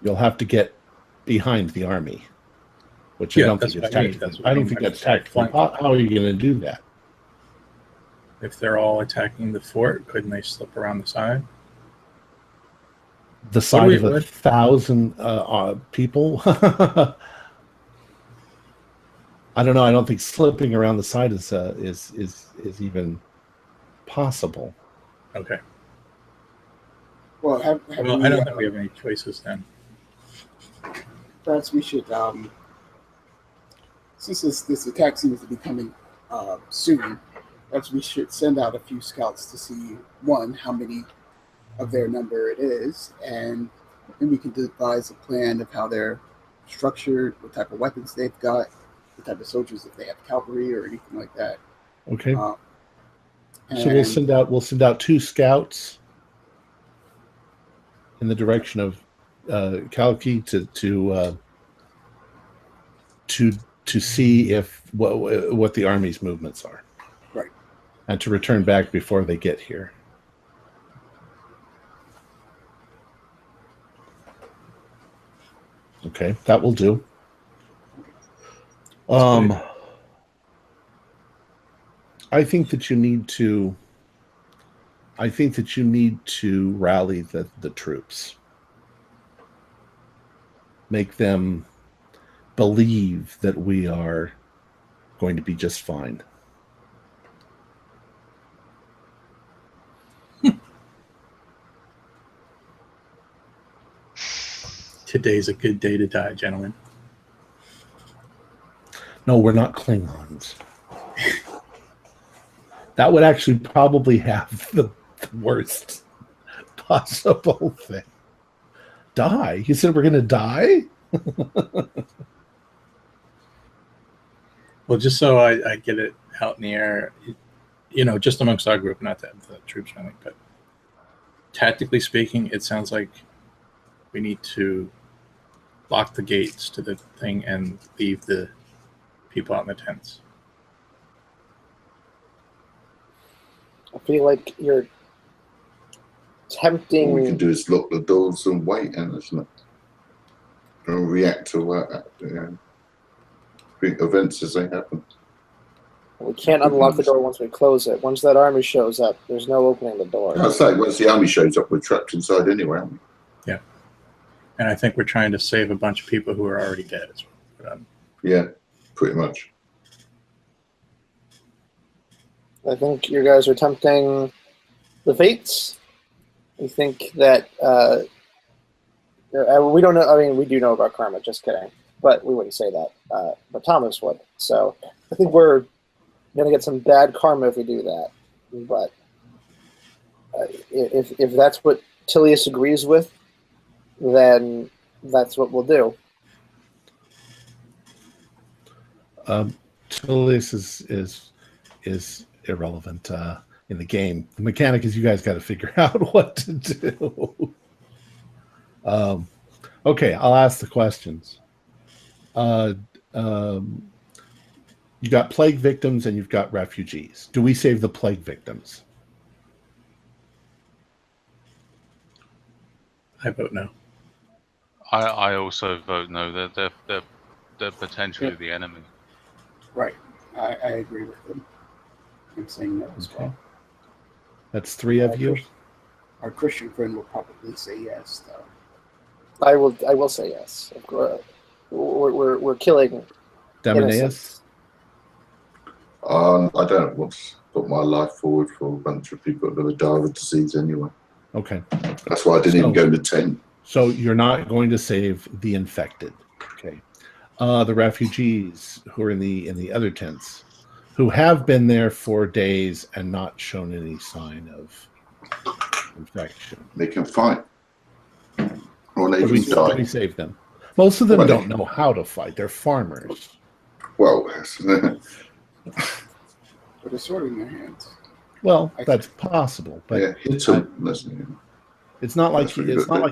You'll have to get behind the army, which I don't think is tactical. I don't think that's tactical. How are you going to do that? If they're all attacking the fort, couldn't they slip around the side? The side of 1,000 people? I don't know. I don't think slipping around the side is even possible. Okay. Well, I don't think we have any choices then. Perhaps we should, since this attack seems to be coming soon, perhaps we should send out a few scouts to see, one, how many of their number it is, and then we can devise a plan of how they're structured, what type of weapons they've got, what type of soldiers, if they have cavalry or anything like that. Okay. So we'll send out 2 scouts in the direction of Kalki to see if what the army's movements are, right, and to return back before they get here. Okay, that will do. I think that you need to rally the troops. Make them believe that we are going to be just fine. Today's a good day to die, gentlemen. No, we're not Klingons. That would actually probably have the worst possible thing. Die? You said we're going to die? Well, just so I get it out in the air, just amongst our group, not the troops, I think, but tactically speaking, it sounds like we need to lock the gates to the thing and leave the people out in the tents. I feel like you're tempting. All we can do is lock the doors and wait, and isn't it? And react to events as they happen. We can't unlock the door once we close it. Once that army shows up, there's no opening the door. I say, once the army shows up, we're trapped inside anyway, aren't we? Yeah. And I think we're trying to save a bunch of people who are already dead as well. Yeah, pretty much. I think you guys are tempting the fates. You think that we don't know. I mean, we do know about karma. Just kidding, but we wouldn't say that. But Thomas would. So I think we're gonna get some bad karma if we do that. But if that's what Tilius agrees with, then that's what we'll do. Tilius is irrelevant in the game. The mechanic is you guys got to figure out what to do. Okay, I'll ask the questions. You got plague victims and you've got refugees. Do we save the plague victims? I vote no. I also vote no. They're potentially the enemy. Right. I agree with them. I'm saying no as well. That's three of you. Our Christian friend will probably say yes, though. I will say yes. We're killing Demoneus? I don't want to put my life forward for a bunch of people that would die of a disease anyway. Okay. That's why I didn't even go to 10. So you're not going to save the infected. Okay. The refugees who are in the other tents, who have been there for days and not shown any sign of infection. They can fight. Or they Do can we die. save them? Most of them don't know how to fight. They're farmers. Well, With a sword in their hands. Well, that's possible, but yeah, it's not like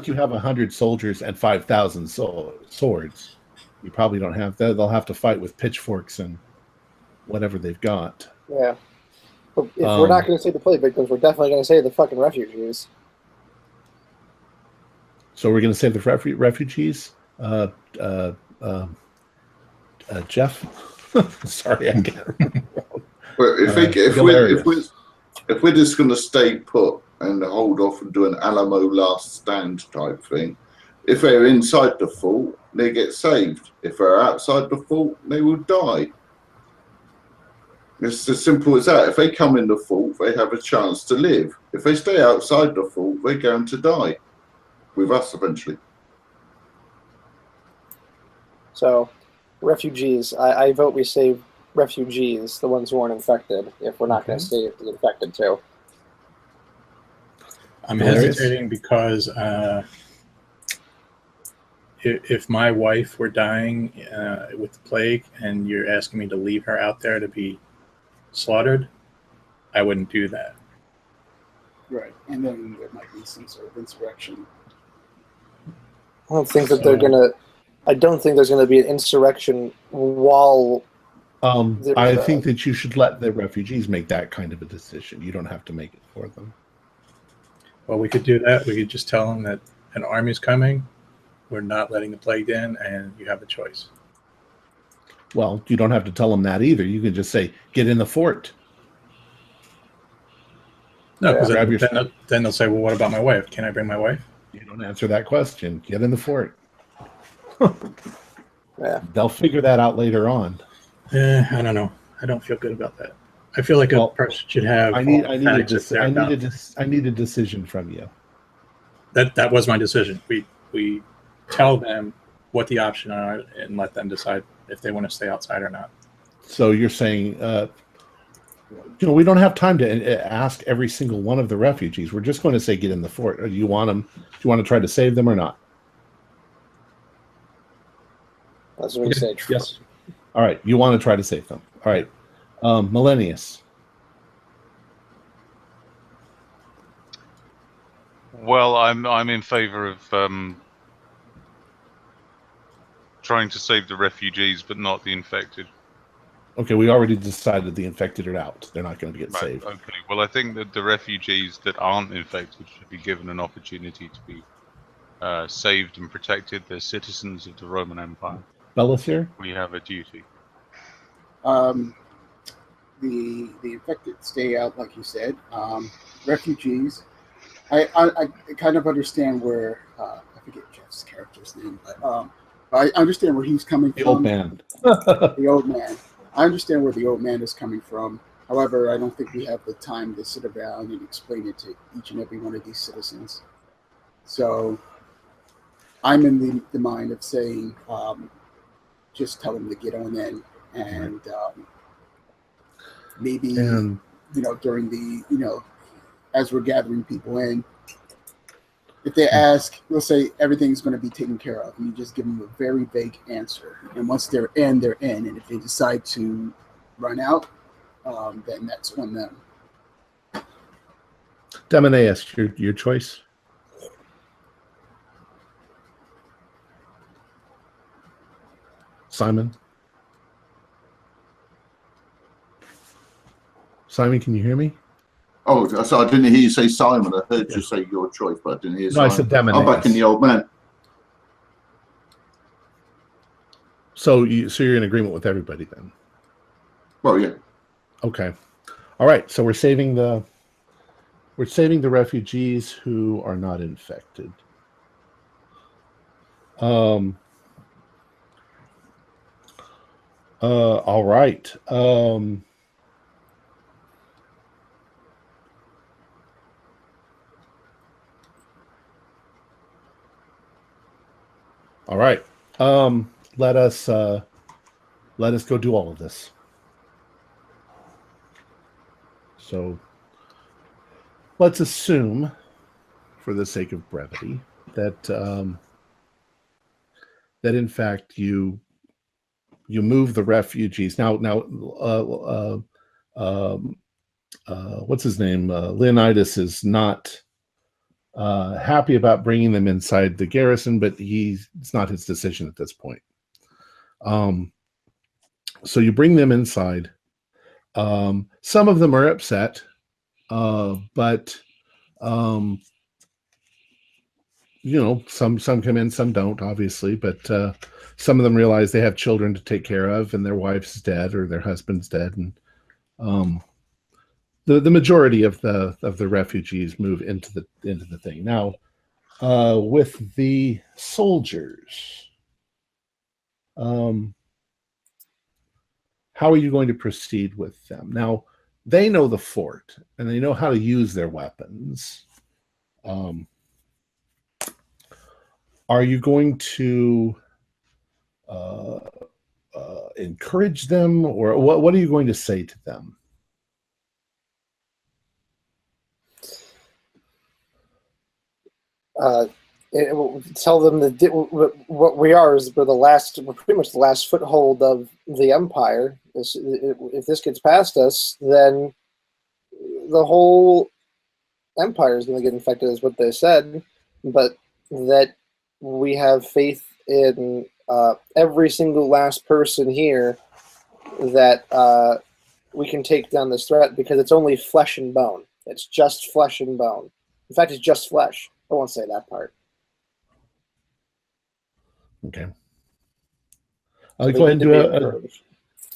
you have 100 soldiers and 5,000 swords. You probably don't have that. They'll have to fight with pitchforks and whatever they've got. Yeah. But if we're not going to save the plague victims, we're definitely going to save the fucking refugees. So we're going to save the refugees. Jeff? Sorry, I can't remember. But if we're just going to stay put and hold off and do an Alamo last stand type thing, if they're inside the fort, they get saved. If they're outside the fort, they will die. It's as simple as that. If they come in the fort, they have a chance to live. If they stay outside the fort, they're going to die with us eventually. So, refugees. I vote we save refugees, the ones who aren't infected, if we're not going to save the infected too. I'm hesitating because if my wife were dying with the plague and you're asking me to leave her out there to be slaughtered, I wouldn't do that. Right, and then there might be some sort of insurrection. I don't think that they're going to... I don't think there's going to be an insurrection while... I think that you should let the refugees make that kind of a decision. You don't have to make it for them. Well, we could do that. We could just tell them that an army's coming, we're not letting the plague in, and you have a choice. Well, you don't have to tell them that either. You can just say, get in the fort. No, because then they'll say, well, what about my wife? Can I bring my wife? You don't answer that question. Get in the fort. Yeah. They'll figure that out later on. I don't know. I don't feel good about that. I feel like a person should have. I need a decision from you. That was my decision. We tell them what the options are and let them decide if they want to stay outside or not. So you're saying, we don't have time to ask every single one of the refugees. We're just going to say get in the fort. Do you want them? Do you want to try to save them or not? That's what we say. Yes. All right. You want to try to save them. All right. Millennius. Well, I'm in favor of trying to save the refugees, but not the infected. Okay, we already decided the infected are out. They're not going to get Right. saved. Okay. Well, I think that the refugees that aren't infected should be given an opportunity to be saved and protected. They're citizens of the Roman Empire. Bella's here. We have a duty. The infected stay out, like you said. Refugees. I kind of understand where I forget Jeff's character's name, but I understand where he's coming The from. old man. The old man. I understand where the old man is coming from. However, I don't think we have the time to sit around and explain it to each and every one of these citizens. So I'm in the mind of saying, just tell them to get on in, and maybe during the as we're gathering people in, if they ask, we'll say everything's going to be taken care of. And you just give them a very vague answer. And once they're in, they're in. And if they decide to run out, then that's on them. Demonaeus, your choice. Simon. Simon, can you hear me? Oh, so I didn't hear you say Simon. I heard you say your choice, but I didn't hear Simon. I said Demonaeus. I'm back in the old man. So you're in agreement with everybody then? Well, yeah. Okay. All right. So we're saving the refugees who are not infected. All right. All right. Let us go do all of this. So let's assume, for the sake of brevity, that that in fact you move the refugees. Now, what's his name? Leonidas is not happy about bringing them inside the garrison, but it's not his decision at this point. So you bring them inside. Some of them are upset, but some come in, some don't, obviously. But some of them realize they have children to take care of, and their wife's dead or their husband's dead, and the majority of the refugees move into the thing. Now, with the soldiers, how are you going to proceed with them? Now, they know the fort and they know how to use their weapons. Are you going to encourage them, or what are you going to say to them? Tell them that what we are is we're pretty much the last foothold of the empire. If this gets past us, then the whole empire is going to get infected, is what they said. But that we have faith in every single last person here, that we can take down this threat, because it's only flesh and bone. It's just flesh and bone. In fact, it's just flesh. I won't say that part. Okay. I'll go ahead and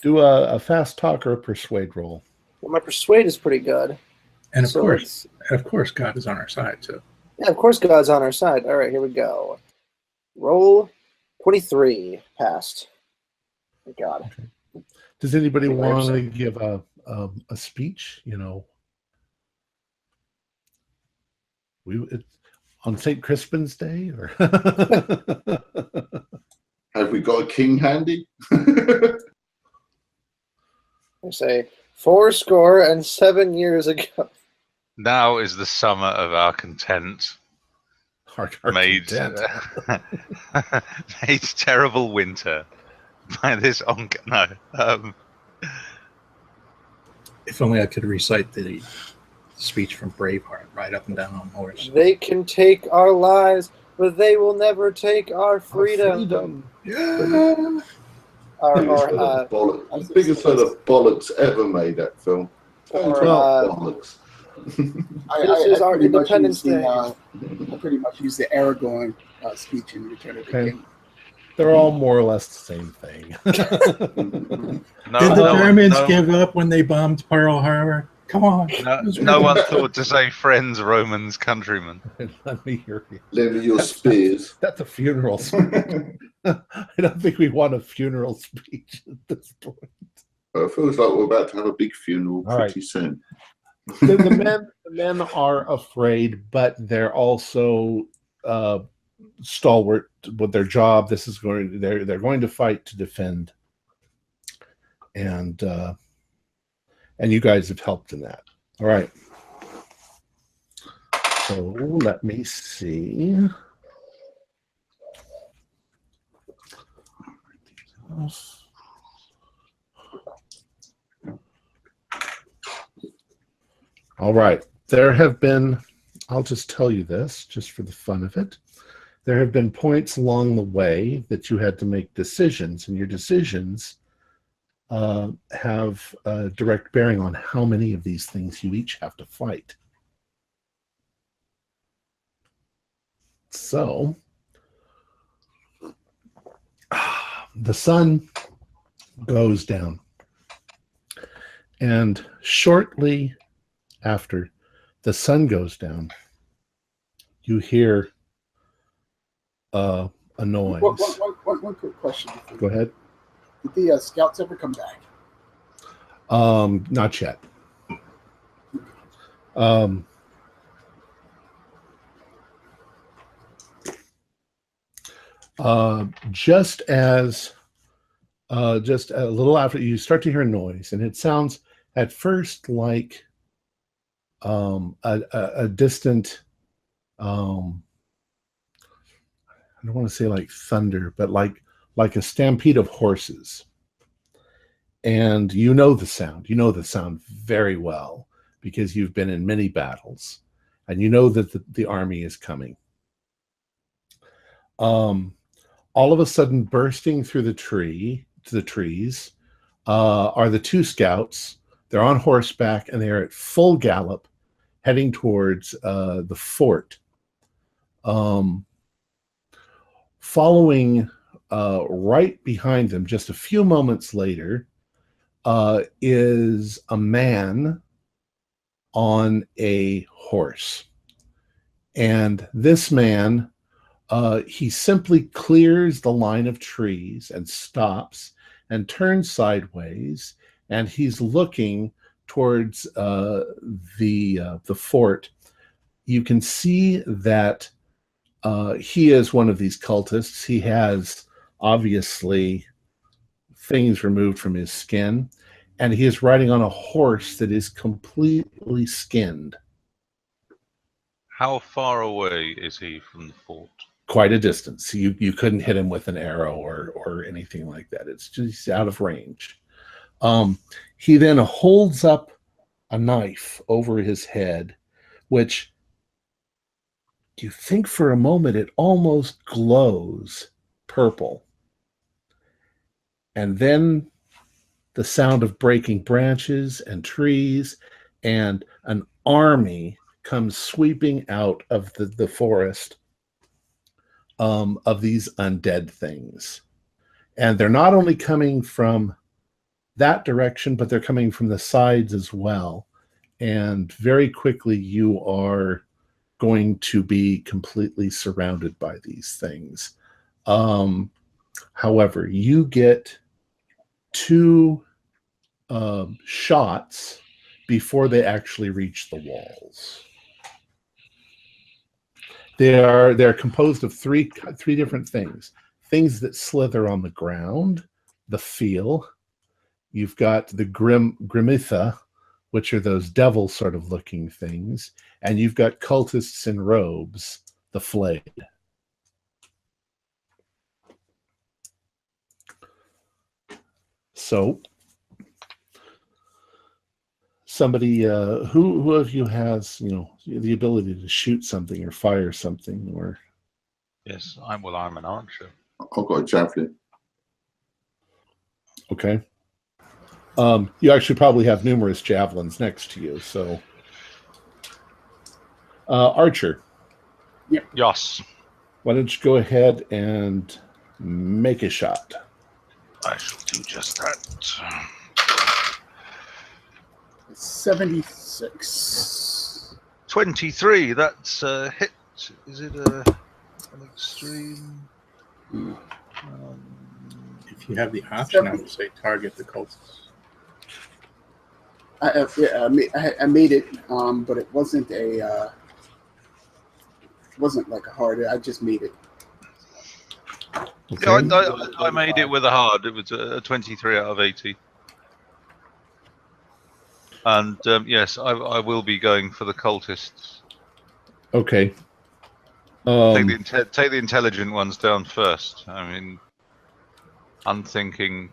do a fast talk or a persuade roll. Well, my persuade is pretty good. And of course, God is on our side too. Yeah, of course, God's on our side. All right, here we go. Roll 23. Passed. Thank God. Okay. Does anybody want to give a speech? On St. Crispin's Day, or have we got a king handy? I say 77 years ago. Now is the summer of our content. Our made terrible winter by this If only I could recite the speech from Braveheart, ride up and down on a horse. They can take our lives, but they will never take our freedom. Yeah. Biggest load of bollocks ever made, that film. Bollocks. This is our Independence Day. I pretty much use the Aragorn speech in Return of the King. They're all more or less the same thing. Did the Germans give up when they bombed Pearl Harbor? Come on. No one thought to say friends, Romans, countrymen. Let me hear you. Lend me your spears. That's a funeral speech. I don't think we want a funeral speech at this point. Well, it feels like we're about to have a big funeral pretty soon. The men are afraid, but they're also stalwart with their job. They're going to fight to defend, and you guys have helped in that. All right. So let me see. All right. There have been, I'll just tell you this, just for the fun of it. There have been points along the way that you had to make decisions, and your decisions have a direct bearing on how many of these things you each have to fight. So, the sun goes down, and shortly after the sun goes down, you hear a noise. One quick question. Go ahead. Did the scouts ever come back? Not yet. Just a little after, you start to hear a noise, and it sounds at first like a distant, I don't want to say like thunder, but like a stampede of horses. And you know the sound. You know the sound very well because you've been in many battles, and you know that the army is coming. All of a sudden, bursting through the trees, are the two scouts. They're on horseback, and they're at full gallop, heading towards the fort. Following right behind them, just a few moments later, is a man on a horse. And this man, he simply clears the line of trees and stops and turns sideways, and he's looking towards the fort. You can see that he is one of these cultists. He has obviously things removed from his skin, and he is riding on a horse that is completely skinned. How far away is he from the fort? Quite a distance. You couldn't hit him with an arrow or anything like that. It's just out of range. He then holds up a knife over his head, which you think for a moment it almost glows purple. And then the sound of breaking branches and trees, and an army comes sweeping out of the forest of these undead things. And they're not only coming from that direction, but they're coming from the sides as well. And very quickly you are going to be completely surrounded by these things. However, you get 2 shots before they actually reach the walls. They're composed of three different things. Things that slither on the ground, the feel. You've got the grimitha, which are those devil sort of looking things, and you've got cultists in robes, the flayed. So somebody who of you has the ability to shoot something or fire something or? Yes, I'm an archer. I've got a javelin. Okay. You actually probably have numerous javelins next to you, so archer. Yep. Yes. Why don't you go ahead and make a shot? I shall do just that. 76. 23. That's a hit. Is it an extreme? If you have the option, I would say target the cultists. I made it, but it wasn't like a hard. I just made it. Okay. Yeah, I made it with a hard. It was a 23 out of 80. And yes, I will be going for the cultists. Okay. Take the intelligent ones down first. I mean, unthinking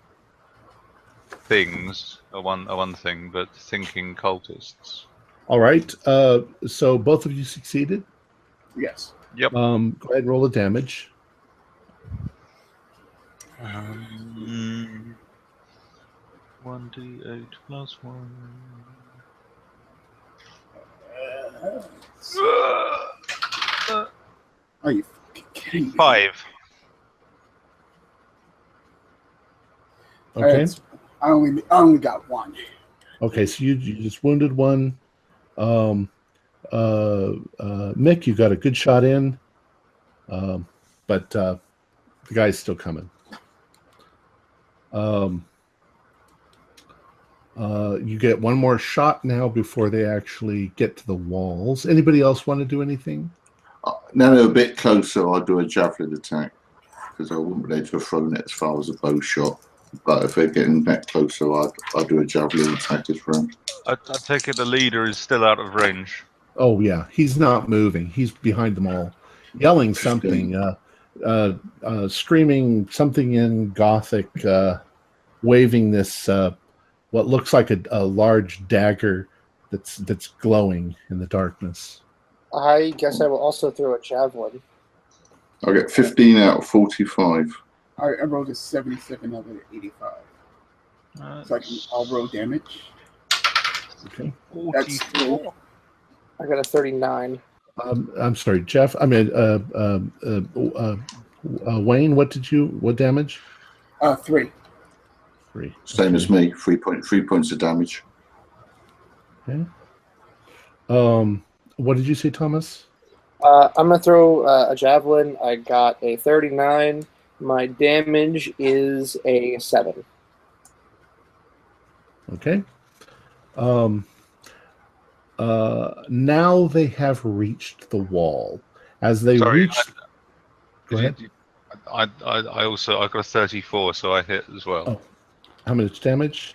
things are one thing, but thinking cultists. All right. So both of you succeeded. Yes. Yep. Go ahead and roll the damage. 1d8 plus 1. Are you fucking kidding me? 5. Okay. I only got one. Okay. So you just wounded one. Mick, you got a good shot in, but the guy's still coming. You get one more shot now before they actually get to the walls. Anybody else want to do anything? Now they're a bit closer, I'll do a javelin attack because I wouldn't be able to have thrown it as far as a bow shot. But if they're getting that closer, I'll do a javelin attack this round. I take it the leader is still out of range. Oh yeah, he's not moving. He's behind them all, yelling something, screaming something in Gothic, waving this what looks like a large dagger that's glowing in the darkness. I guess I will also throw a javelin. I get 15 out of 45. I rolled a 77 out of 85. So I'll roll damage. Okay. 44. I got a 39. I'm sorry, Jeff. I mean, Wayne. What damage? 3. 3. Same as me. 3 points of damage. Okay. What did you say, Thomas? I'm gonna throw a javelin. I got a 39. My damage is a 7. Okay. Now they have reached the wall. As they reached, go ahead. I got a 34, so I hit as well. Oh. How much damage?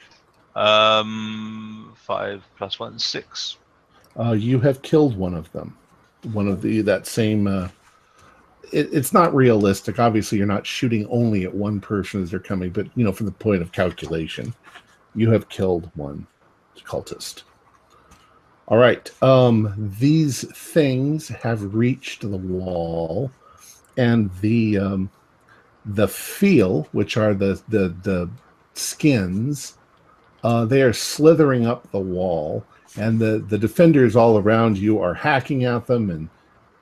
5 plus 1, 6. You have killed one of them. One of that same. It's not realistic. Obviously, you're not shooting only at one person as they're coming, but from the point of calculation, you have killed one cultist. All right. These things have reached the wall, and the feel, which are the skins, they are slithering up the wall, and the defenders all around you are hacking at them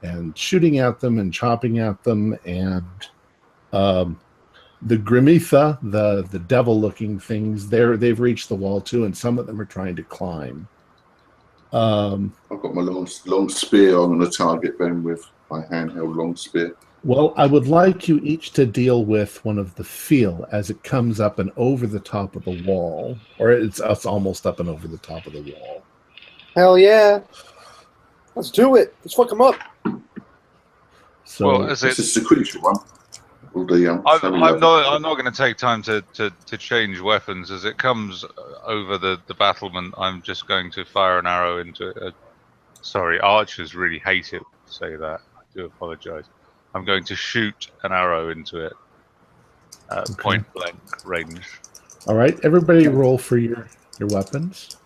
and shooting at them and chopping at them, and the Grimitha, the devil-looking things, they've reached the wall too, and some of them are trying to climb. I've got my long spear. I'm going to target them with my handheld long spear. Well, I would like you each to deal with one of the feel as it comes up and over the top of the wall, or it's almost up and over the top of the wall. Hell yeah! Let's do it. Let's fuck them up. So, well, as this is the creature one. I'm not going to take time to change weapons as it comes over the battlement. I'm just going to fire an arrow into it. Sorry, archers really hate it to say that. I do apologize. I'm going to shoot an arrow into it at point blank range. All right, everybody roll for your weapons.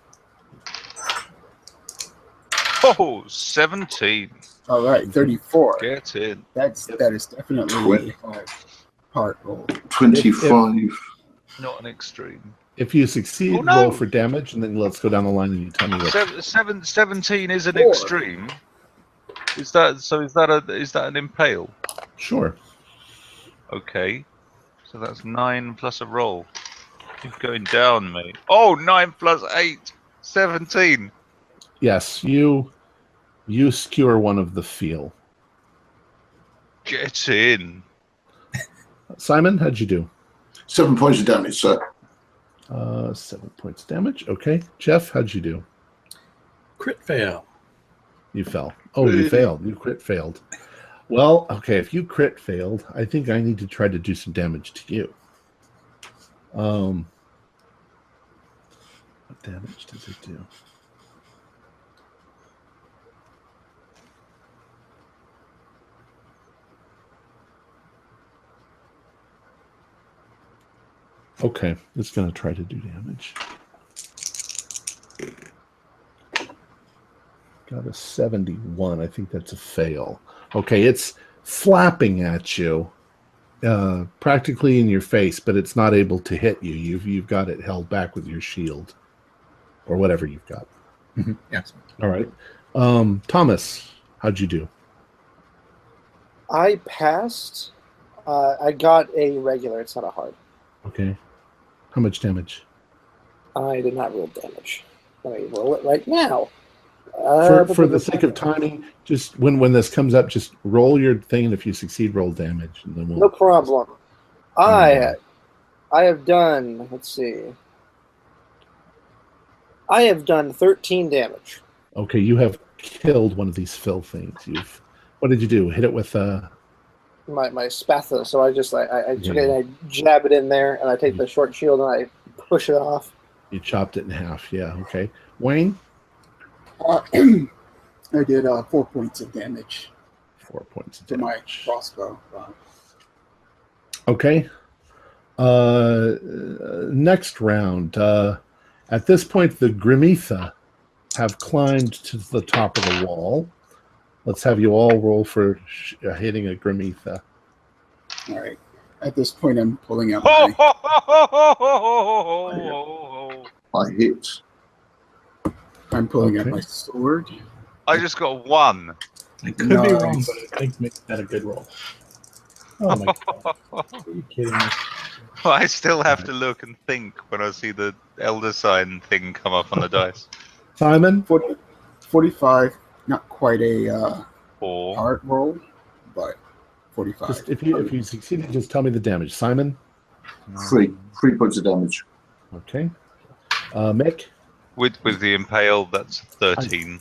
Oh, 17. All right, 34. Get in. That is definitely a hard roll. 25. Not an extreme. If you succeed, Oh, no. roll for damage, and then let's go down the line and you tell me what. 17 is an 4. extreme. Is that an impale? Sure. Okay. So that's 9 plus a roll. Keep going down, mate. Oh, 9 plus 8. 17. Yes, you skewer one of the feel. Get in. Simon, how'd you do? 7 points of damage, sir. 7 points damage. Okay. Jeff, how'd you do? Crit fail. You fell. Oh, you failed. You crit failed. Well, okay. If you crit failed, I think I need to try to do some damage to you. What damage does it do? Okay, it's going to try to do damage. Got a 71. I think that's a fail. Okay, it's flapping at you, practically in your face, but it's not able to hit you. You've got it held back with your shield, or whatever you've got. Yes. All right. Thomas, how'd you do? I passed. I got a regular. It's not a hard. Okay. How much damage? I did not roll damage. Let me roll it right now. For the sake of timing, just when this comes up, just roll your thing, and if you succeed, roll damage, and then we'll. No problem. I have done. Let's see. I have done 13 damage. Okay, you have killed one of these fill things. What did you do? Hit it with my spatula. So I just I took it and I jab it in there, and I take the short shield and I push it off. You chopped it in half. Yeah. Okay. Wayne. I did 4 points of damage 4 points of to my damage. crossbow. Okay. Next round. At this point, the Grimitha have climbed to the top of the wall. Let's have you all roll for hitting a Grimitha. All right. At this point, I'm pulling out Ho, my... ho, ho, ho, ho, ho, ho. I hit. I'm pulling out Okay. my sword. I just got 1. I could be wrong, Nice. but I think makes that a good roll. Oh my god. Are you kidding me? I still have to look and think when I see the elder sign thing come up on the dice. Simon. 45, not quite a 4. hard roll, but 45. Just if you succeeded, just tell me the damage. Simon. 3 points of damage. Okay. Mick. With the impale, that's 13.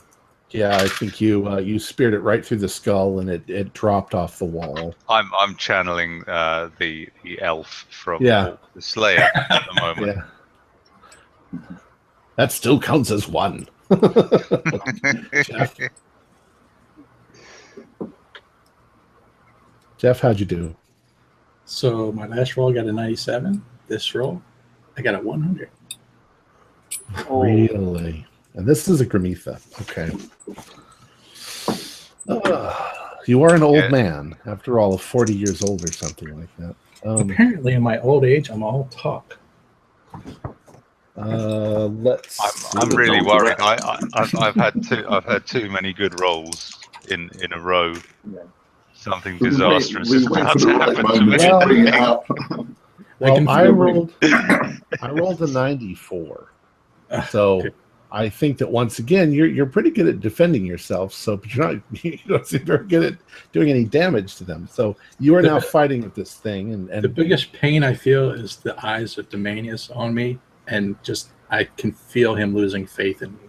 Yeah, I think you speared it right through the skull, and it dropped off the wall. I'm channeling the elf from Yeah. the Slayer at the moment. Yeah. That still counts as 1. Jeff. Jeff, how'd you do? So my last roll got a 97. This roll, I got a 100. Really? And this is a Grimitha. Okay. You are an old man, after all, 40 years old or something like that. Apparently, in my old age, I'm all talk. Let's. I'm really worried. I've had too many good rolls in a row. Something disastrous is wait about for to the right happen to moment me. to bring it up. Well, I rolled a 94. So Okay. I think that once again you're pretty good at defending yourself. So, but you don't seem very good at doing any damage to them. So you are now fighting with this thing, and The biggest pain I feel is the eyes of Demanius on me, and just I can feel him losing faith in me.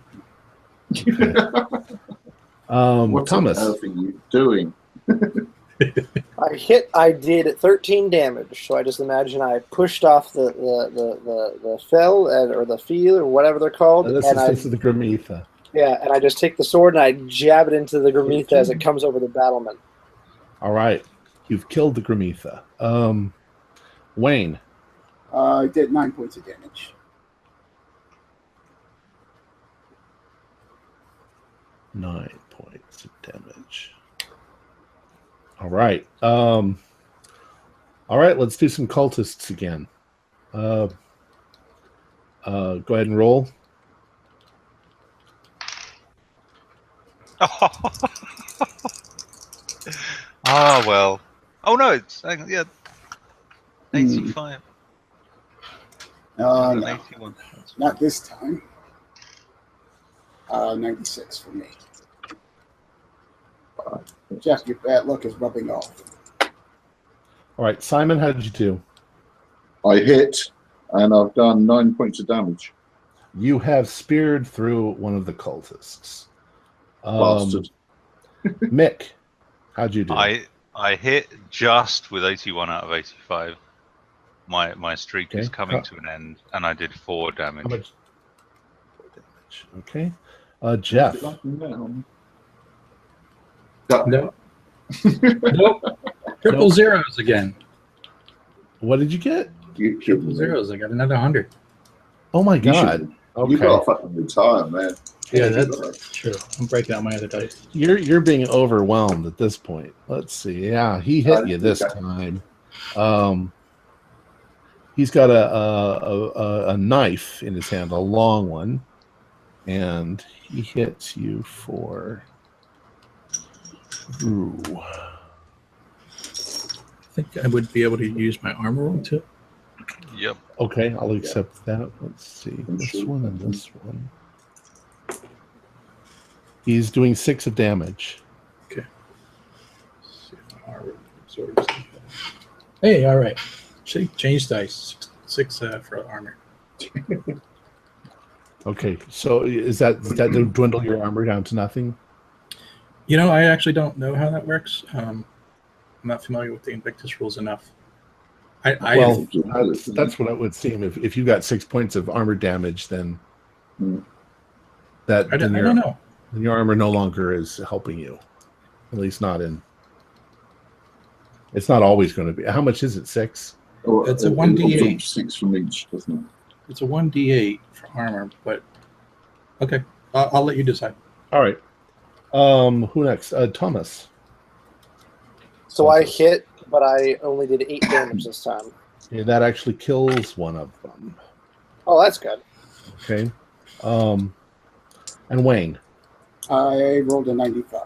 okay. What on Thomas. earth are you doing? I did 13 damage, so I just imagine I pushed off the fell or the field or whatever they're called, This is the Grimitha. and I just take the sword and I jab it into the Grimitha as it comes over the battlement. All right, you've killed the Grimitha. Wayne. I did 9 points of damage. 9 points of damage. All right. All right, let's do some cultists again. Go ahead and roll. Ah, well. Oh, no, it's, yeah, 85. No, 81. not this time. 96 for me. Jeff, your bad luck is rubbing off. All right, Simon, how did you do? I hit, and I've done 9 points of damage. You have speared through one of the cultists. Bastard. Mick, how'd you do? I hit just with 81 out of 85. My streak is coming to an end, and I did 4 damage. How much? 4 damage. Okay. Jeff. No. That- Nope. Triple zeros again. What did you get? You Triple zeros. I got another 100. Oh my You God. should- Okay. You got to fucking retire, man. Yeah, that's true. I'm breaking out my other dice. You're being overwhelmed at this point. Let's see. Yeah, he hit you this time. He's got a knife in his hand, a long one, and he hits you for. Ooh. I think I would be able to use my armor roll too. Yep. Okay, I'll accept that. Let's see. This one and this one. He's doing 6 of damage. Okay. Let's see if my armor absorbs that. Hey, all right. Change dice. 6 for armor. Okay, so does that dwindle your armor down to nothing? You know, I actually don't know how that works. I'm not familiar with the Invictus rules enough. Well, that's what it would seem. If you got 6 points of armor damage, then I don't know. Then your armor no longer is helping you. At least not in. It's not always going to be. How much is it? 6? It's a 1d8. 6 from each, doesn't it? It's a 1d8 for armor, but okay. I'll let you decide. All right. Who next? Thomas. So I hit, but I only did 8 damage this time. Yeah, that actually kills one of them. Oh, that's good. Okay. And Wayne. I rolled a 95.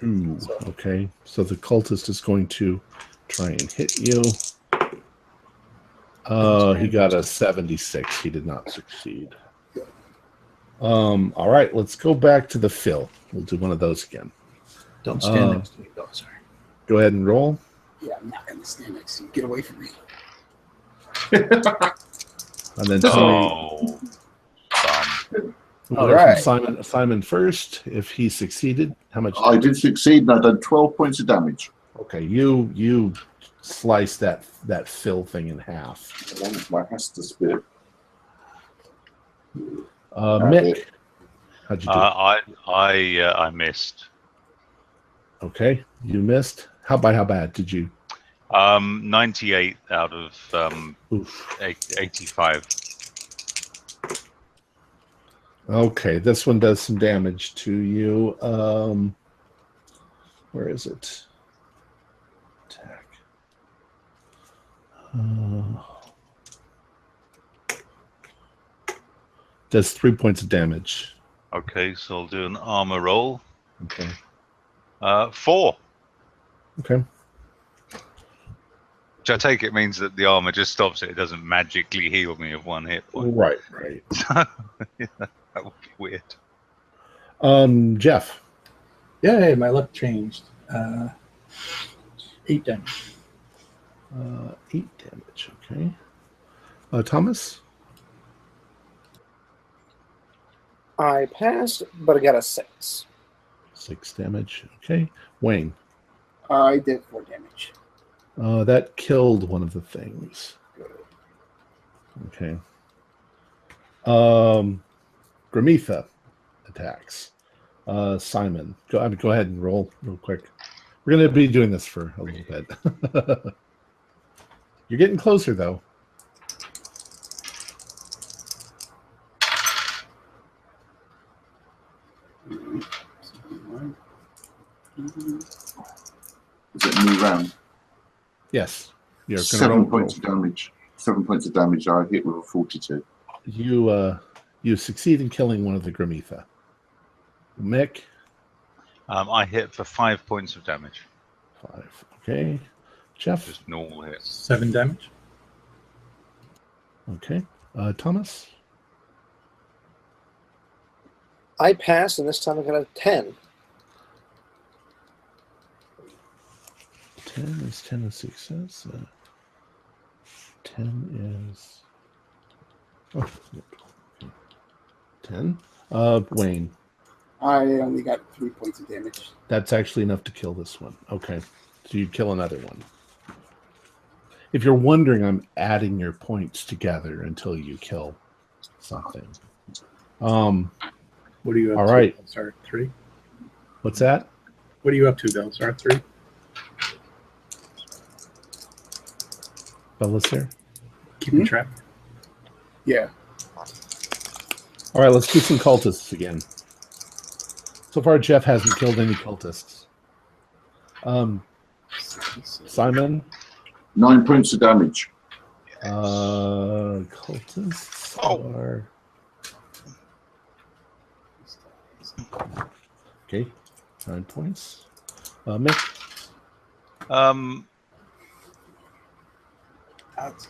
Ooh, okay. So the cultist is going to try and hit you. He got a 76. He did not succeed. All right, let's go back to the Phil. We'll do one of those again. Don't stand next to me. Oh, sorry. Go ahead and roll. Yeah, I'm not going to stand next to you. Get away from me. And then Oh. All right. Simon first. If he succeeded, how much? I did succeed, and I done 12 points of damage. Okay, you slice that Phil thing in half. Along with my Hester spear. Mick, how'd you do? I missed. Okay, you missed. How bad did you? 98 out of 85. Okay, this one does some damage to you. Where is it? Attack. Does 3 points of damage. Okay, so I'll do an armor roll. Okay. 4. Okay. Which I take it means that the armor just stops it. It doesn't magically heal me of 1 hit point. Right. Yeah, that would be weird. Jeff. Yay, my luck changed. 8 damage. 8 damage. Okay. Thomas. I passed, but I got a 6. 6 damage. Okay. Wayne. I did 4 damage. That killed one of the things. Okay. Gramitha attacks. Simon. Go ahead and roll real quick. We're going to be doing this for a little bit. You're getting closer, though. Is it a new round? Yes. You're going to 7 points of damage. 7 points of damage. I hit with a 42. You succeed in killing one of the Grimitha. Mick? I hit for 5 points of damage. 5. Okay. Jeff? Just normal hit. 7 damage. Okay. Thomas? I passed, and this time I got a 10. 10 is 10 of success. 10 is... Oh, 10. Wayne? I only got 3 points of damage. That's actually enough to kill this one. Okay. So you kill another one. If you're wondering, I'm adding your points together until you kill something. What are you up all to? right. Sorry, 3? What's that? What are you up to, Belisar? 3? Belisar? Keeping track? Yeah. All right, let's do some cultists again. So far, Jeff hasn't killed any cultists. Simon? 9 points of damage. Cultists are... Okay, 9 points. Mick?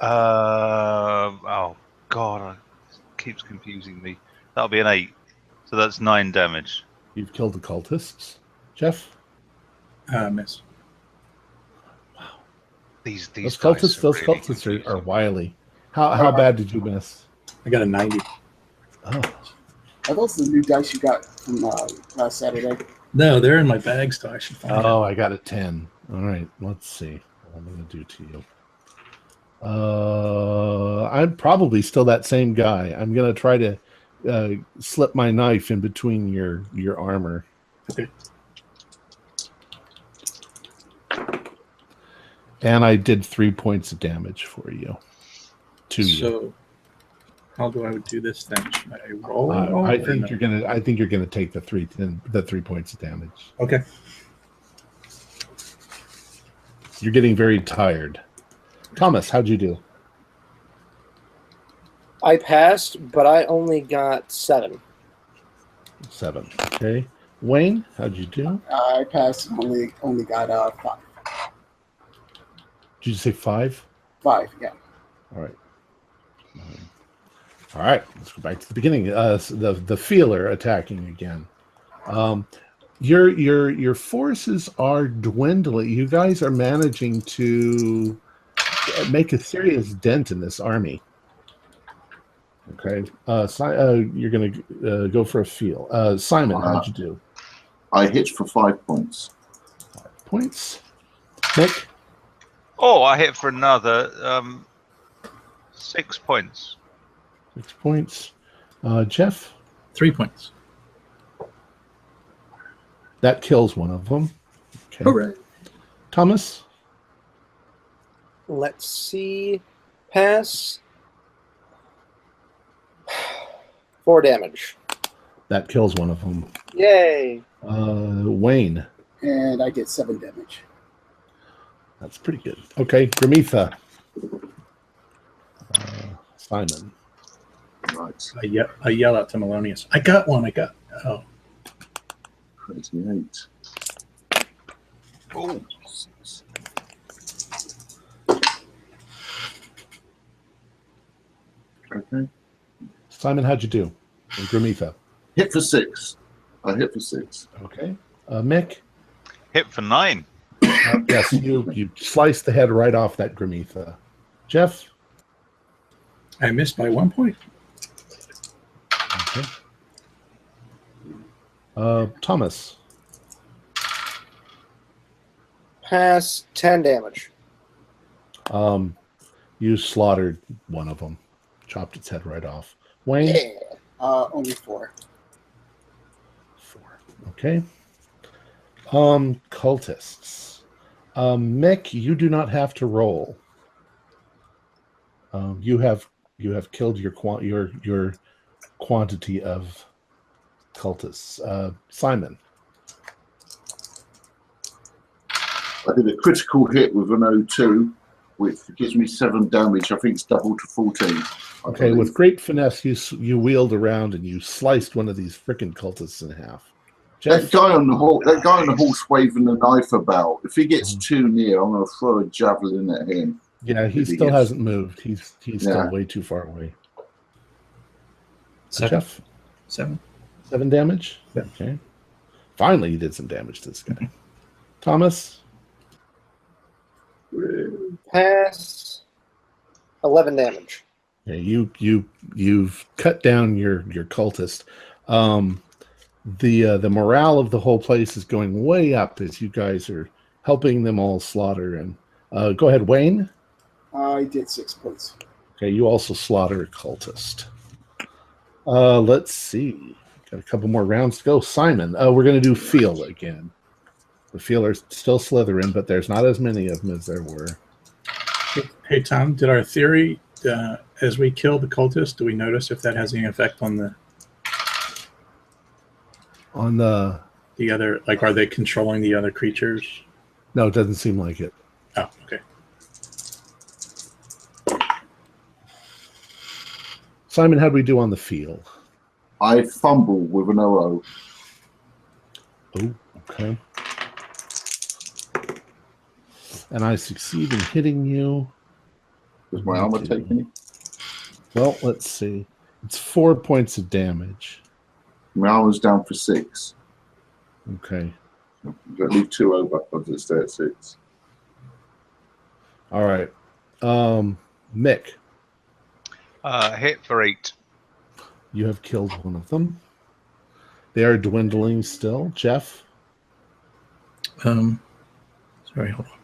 Oh God, it keeps confusing me. That'll be an 8. So that's 9 damage. You've killed the cultists. Jeff? Miss. These Those guys cultists are wily. How bad did you miss? I got a 90. Oh, Are those the new dice you got from last Saturday? No, they're in my bag still. I should find oh, them. I got a 10. All right, let's see what I'm going to do to you. I'm probably still that same guy. I'm going to try to slip my knife in between your armor. Okay. And I did 3 points of damage for you. To you. So, how do I do this then? Should I roll? I think you're gonna take the 3 points of damage. Okay. You're getting very tired. Thomas, how'd you do? I passed, but I only got 7. 7. Okay. Wayne, how'd you do? I passed and only got 5. Did you say 5? 5, yeah. All right. All right. Let's go back to the beginning. The feeler attacking again. Your forces are dwindling. You guys are managing to make a serious dent in this army. Okay. You're going to go for a feel. Simon, how'd you do? I hit for 5 points. 5 points. Nick? Oh, I hit for another 6 points. 6 points. Jeff? 3 points. That kills one of them. Okay. Hooray. Thomas? Let's see. Pass. 4 damage. That kills one of them. Yay. Wayne? And I did 7 damage. That's pretty good. Okay, Grimitha. Simon. Right. I yell out to Melonius. I got one. Oh. 28. Oh, Okay. Simon, how'd you do? And Grimitha. Hit for 6. I hit for 6. Okay. Mick? hit for 9. Yes, you sliced the head right off that Grimitha. Jeff? I missed by 1 point. Okay. Thomas? Pass. 10 damage. You slaughtered one of them. Chopped its head right off. Wayne? Yeah. Only 4. 4. Okay. Cultists. Mick, you do not have to roll. You have killed your quantity of cultists. Simon. I did a critical hit with an O2, which gives me 7 damage. I think it's double to 14. Okay, with great finesse, you wheeled around and you sliced one of these frickin' cultists in half. That guy on the horse waving the knife about. If he gets too near, I'm going to throw a javelin at him. Yeah, he still hasn't moved. He's still way too far away. 7. Jeff? 7. 7 damage? Yeah. Okay. Finally, you did some damage to this guy. Thomas? Pass. 11 damage. Yeah, you've cut down your cultist. The morale of the whole place is going way up as you guys are helping them all slaughter. And go ahead, Wayne. I did 6 points. Okay, you also slaughter a cultist. Let's see. Got a couple more rounds to go. Simon, we're going to do feel again. The feel are still slithering, but there's not as many of them as there were. Hey, Tom, did our theory, as we kill the cultist, do we notice if that has any effect on the other, like, are they controlling the other creatures? No, it doesn't seem like it. Oh, okay. Simon, how'd we do on the feel? I fumble with an OO. Oh, okay. And I succeed in hitting you. Does my armor take any? Well, let's see. It's 4 points of damage. My armor's down for 6. Okay. I've got to leave 2 over. I'll just stay at 6. All right. Mick. Hit for 8. You have killed one of them. They are dwindling still. Jeff? Sorry, hold on.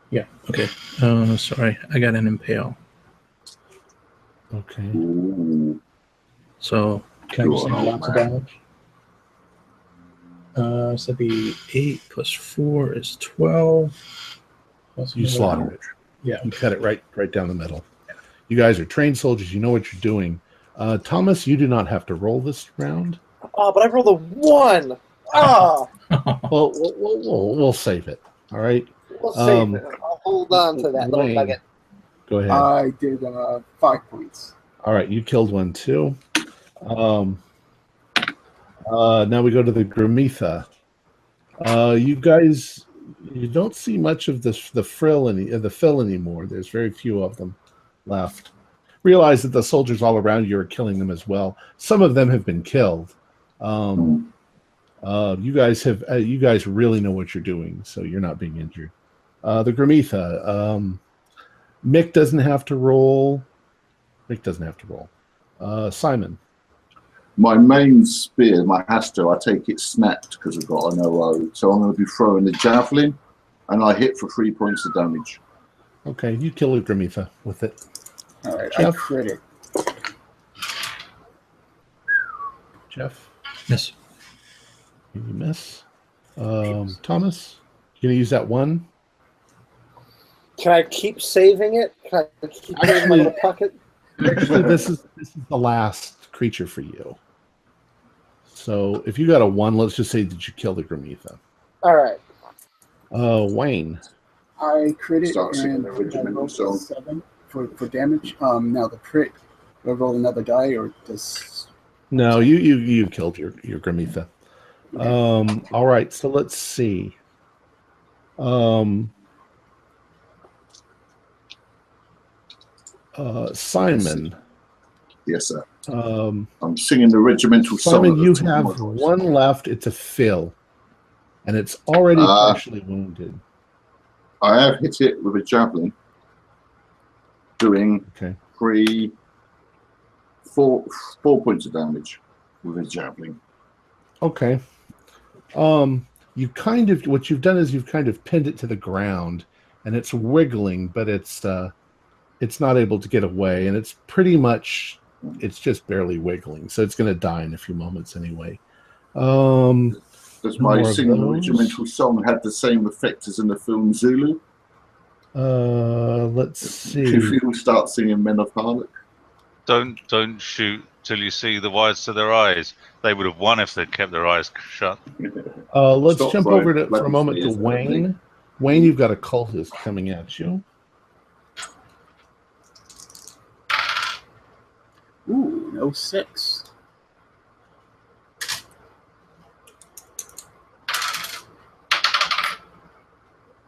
Yeah, okay. Sorry, I got an impale. Okay. Ooh. So, can I just add lots of damage? So that'd be 8 plus 4 is 12. You slaughtered it. Yeah. You cut it right down the middle. You guys are trained soldiers. You know what you're doing. Thomas, you do not have to roll this round. Oh, but I rolled a 1. Oh. Well, we'll save it. All right. We'll save it. I'll hold on to that little Wayne, nugget. Go ahead. I did 5 points. All right, you killed one too. Now we go to the Gramitha. You guys, you don't see much of the fill anymore. There's very few of them left. Realize that the soldiers all around you are killing them as well. Some of them have been killed. You guys really know what you're doing, so you're not being injured. The Gramitha. Mick doesn't have to roll. Simon. My main spear, my Hasto, I take it snapped because I've got an OO. So I'm going to be throwing the javelin, and I hit for 3 points of damage. Okay, you kill a Gramitha with it. All right, Jeff? I crit it. Jeff? Miss. You miss. Thomas? You going to use that 1? Can I keep saving it? Can I keep it in my little pocket? Actually, this is the last creature for you. So if you got a 1, let's just say that you killed the Gramitha. All right. Wayne. I crit it Start singing and the I regimental rolled song. 7 for damage. Now the crit, do I roll another die or does? No, you killed your Gramitha. All right, so let's see. Simon. Yes, sir. I'm singing the regimental song. Simon, you have 1 left. It's a fill, and it's already partially wounded. I have hit it with a javelin, doing 4 points of damage with a javelin. Okay. You kind of, what you've done is you've kind of pinned it to the ground, and it's wiggling, but it's not able to get away, and it's pretty much, it's just barely wiggling, so it's going to die in a few moments anyway. Does my singing the regimental song have the same effect as in the film Zulu? Let's see. If you start singing Men of Harlech? Don't shoot till you see the whites of their eyes. They would have won if they'd kept their eyes shut. Let's Stop jump throwing over to, for a bloody moment to spears at me. Wayne. Wayne, you've got a cultist coming at you. Ooh, no 6.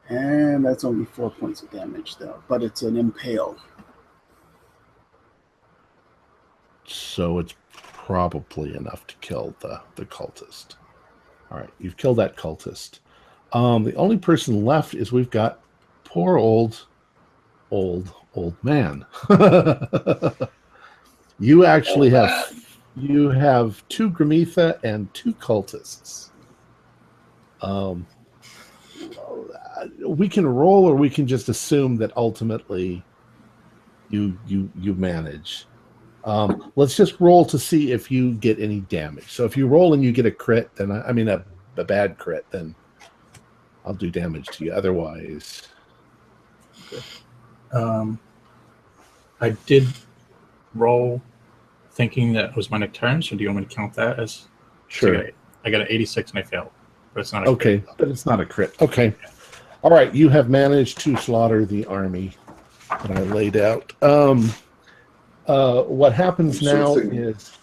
And that's only 4 points of damage, though. But it's an impale. So it's probably enough to kill the cultist. All right, you've killed that cultist. The only person left is we've got poor old man. You actually have 2 Gramitha and 2 cultists. We can roll, or we can just assume that ultimately you manage. Let's just roll to see if you get any damage. So if you roll and you get a crit, then I mean a bad crit, then I'll do damage to you. Otherwise, I did roll thinking that it was my turn, so do you want me to count that as? sure. So I got an 86 and I failed, but it's not a Okay, crit. but it's not a crit. Okay. All right, you have managed to slaughter the army that I laid out. What happens now is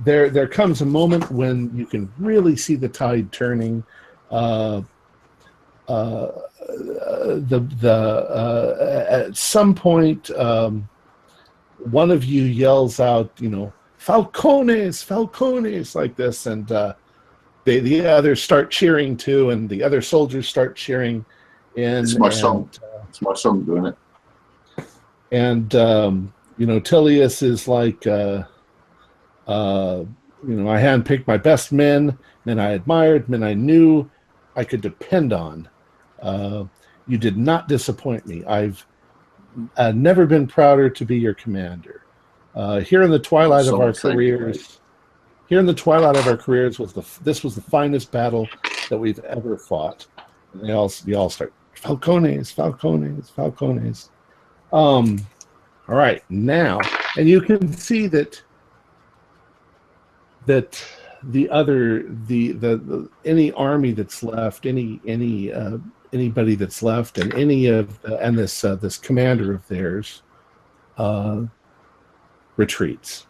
there comes a moment when you can really see the tide turning. At some point, one of you yells out, "Falcones, Falcones," like this, and the others start cheering too, and the other soldiers start cheering. It's my song. It's my song doing it. And Tilius is like, I handpicked my best men I admired, men I knew I could depend on. You did not disappoint me. I've never been prouder to be your commander. Here in the twilight of our careers, this was the finest battle that we've ever fought. And they all start, "Falcones, Falcones, Falcones." All right, now, and you can see that the any army that's left, anybody that's left, and this commander of theirs retreats.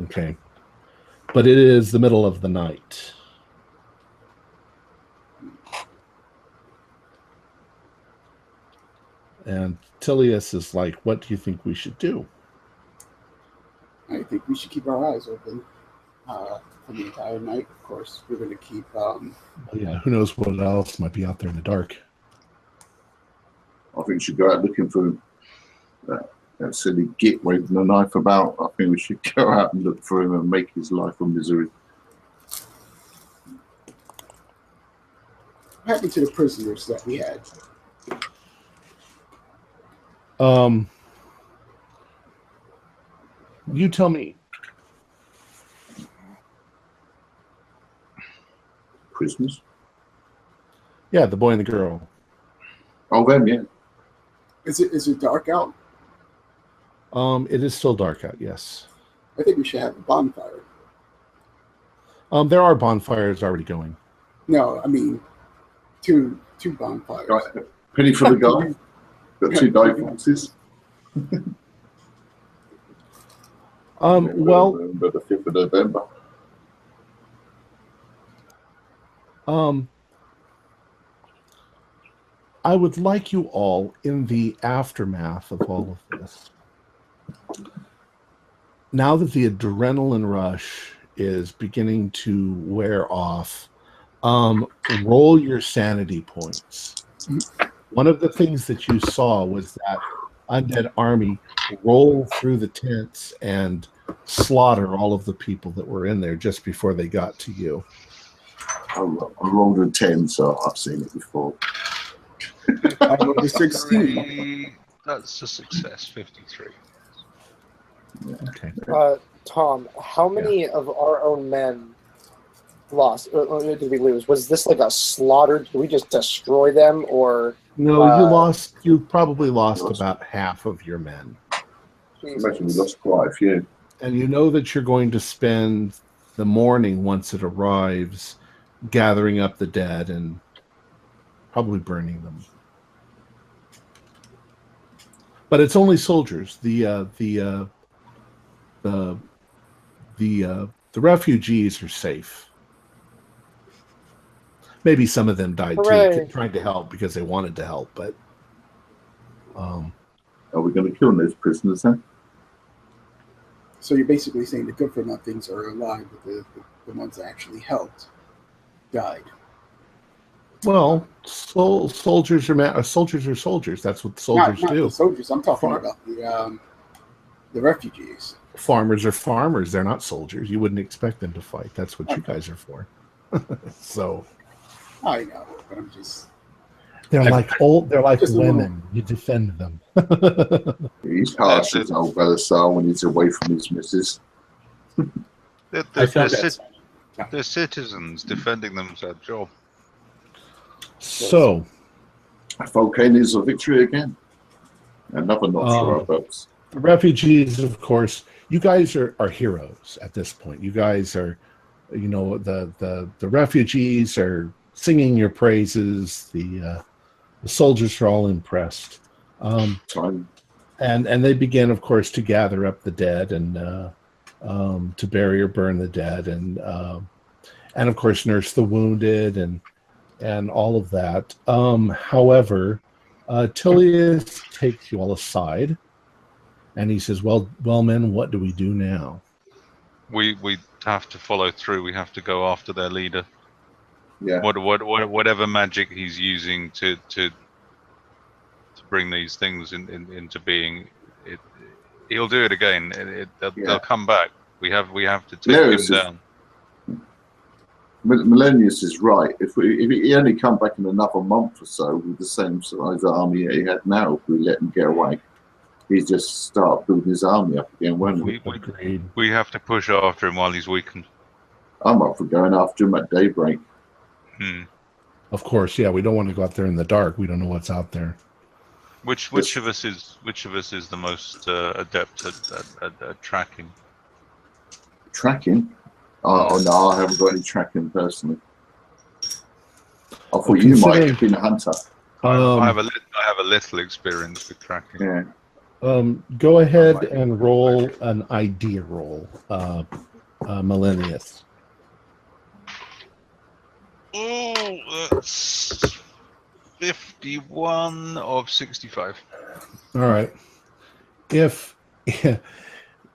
Okay, but it is the middle of the night. And Tilius is like, "What do you think we should do?" I think we should keep our eyes open for the entire night. Of course, we're going to keep. Yeah, who knows what else might be out there in the dark. I think we should go out looking for that silly git waving the knife about. I think we should go out and look for him and make his life a misery. What happened to the prisoners that we had? You tell me. Prisoners? Yeah, the boy and the girl. Oh, them, yeah. Is it dark out? It is still dark out, yes. I think we should have a bonfire. There are bonfires already going. No, I mean two bonfires. Right. Penny for the guy. Got 2 dive boxes. Well, November, the 5th of November. I would like you all, in the aftermath of all of this, now that the adrenaline rush is beginning to wear off, roll your sanity points. One of the things that you saw was that undead army roll through the tents and slaughter all of the people that were in there just before they got to you. I rolled a 10, so I've seen it before. I rolled a 16. That's a success, 53. Okay. Tom, how many of our own men lost? Did we lose? Was this like a slaughter? Did we just destroy them, or No, you probably lost about half of your men. Imagine we lost quite a few. And you know that you're going to spend the morning once it arrives gathering up the dead and probably burning them. But it's only soldiers. The refugees are safe. Maybe some of them died too, trying to help because they wanted to help. But are we going to kill those prisoners then? So you're basically saying the good for nothings are alive, but the ones that actually helped died. Well, soldiers are soldiers. That's what soldiers not do. The soldiers. I'm talking about the refugees. Farmers are farmers. They're not soldiers. You wouldn't expect them to fight. That's what you guys are for. So I know, but I'm just. They're like women. You defend them. He's harsh as old brother Sal when he's away from his missus. They're citizens defending them is their job. So, volcanoes of victory again. Another notch for our belts. The refugees, of course, you guys are heroes at this point. You guys are, the refugees are singing your praises. The soldiers are all impressed. And they begin, of course, to gather up the dead and to bury or burn the dead and of course nurse the wounded and all of that. However, Tilius takes you all aside and he says, well, men, what do we do now? We have to follow through. We have to go after their leader. Yeah. Whatever magic he's using to bring these things into being, he'll do it again. They'll come back. We have to take him down. Millennius is right. If he only come back in another month or so with the same size army that he had now, if we let him get away, he'd just start building his army up again, won't we? We have to push after him while he's weakened. I'm up for going after him at daybreak. Of course, yeah. We don't want to go out there in the dark. We don't know what's out there. Which of us is the most adept at tracking? Tracking? Oh no, I haven't got any tracking personally. I thought you might have been a hunter. I have a little experience with tracking. Yeah. Go ahead and roll an idea roll, Millennius. Oh, that's 51 of 65. All right. If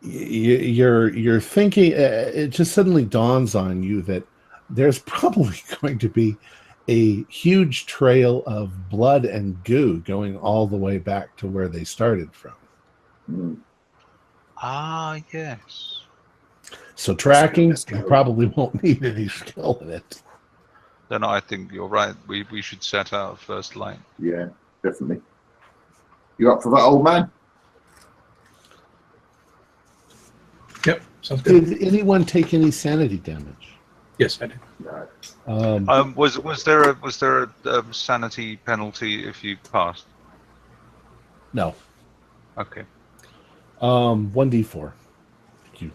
you're thinking, it just suddenly dawns on you that there's probably going to be a huge trail of blood and goo going all the way back to where they started from. Ah, yes. So tracking, you probably won't need any skill in it. Then I think you're right. We should set out first light. Yeah, definitely. You up for that, old man? Yep, sounds good. Did anyone take any sanity damage? Yes, I did. No. Was there a sanity penalty if you passed? No. Okay. 1d4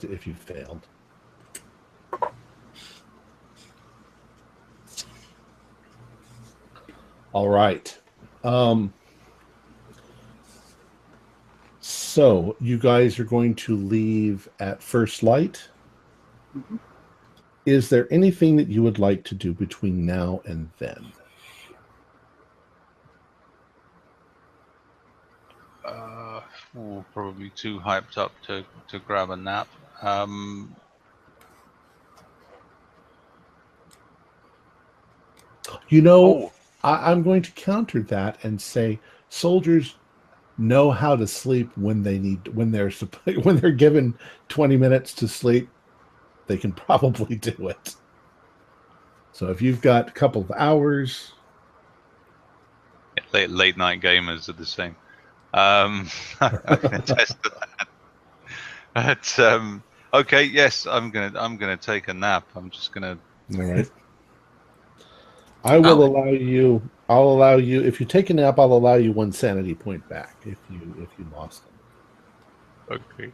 if you failed. All right. So you guys are going to leave at first light. Mm-hmm. Is there anything that you would like to do between now and then? Probably too hyped up to grab a nap. I'm going to counter that and say soldiers know how to sleep when they're given 20 minutes to sleep. They can probably do it. So if you've got a couple of hours, late night gamers are the same. I can attest to that. But okay, yes, I'm gonna take a nap. I'm just gonna All right. I will Oh. allow you. I'll allow you. If you take a nap, I'll allow you 1 sanity point back if you lost them. Okay.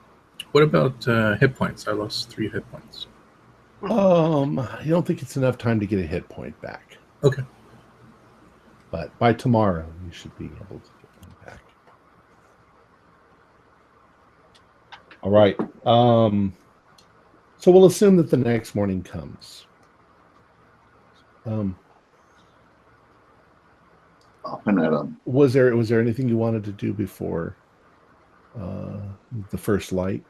What about hit points? I lost 3 hit points. I don't think it's enough time to get a hit point back. Okay. But by tomorrow, you should be able to get one back. All right. So we'll assume that the next morning comes. Up and at 'em. Was there anything you wanted to do before the first light?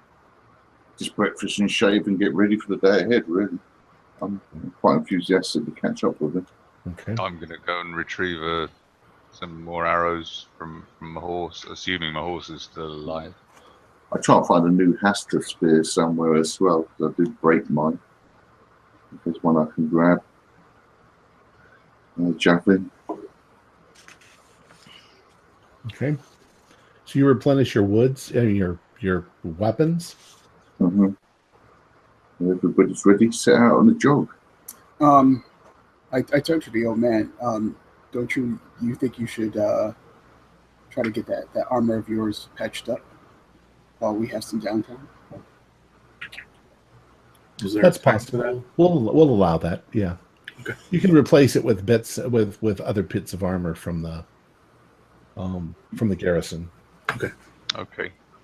Just breakfast and shave and get ready for the day ahead, really. I'm quite enthusiastic to catch up with it. Okay. I'm going to go and retrieve some more arrows from my horse, assuming my horse is still alive. I try and find a new Hasta spear somewhere as well, because I did break mine. If there's one I can grab. Javelin. Okay. So you replenish your woods and your weapons. Mm-hmm. Everybody's ready to set out on the jog. I turned to the old man. Don't you think you should try to get that armor of yours patched up while we have some downtime? Is there That's a time for that? possible. We'll allow that. Yeah. Okay. You can replace it with bits with other bits of armor from the garrison. Okay.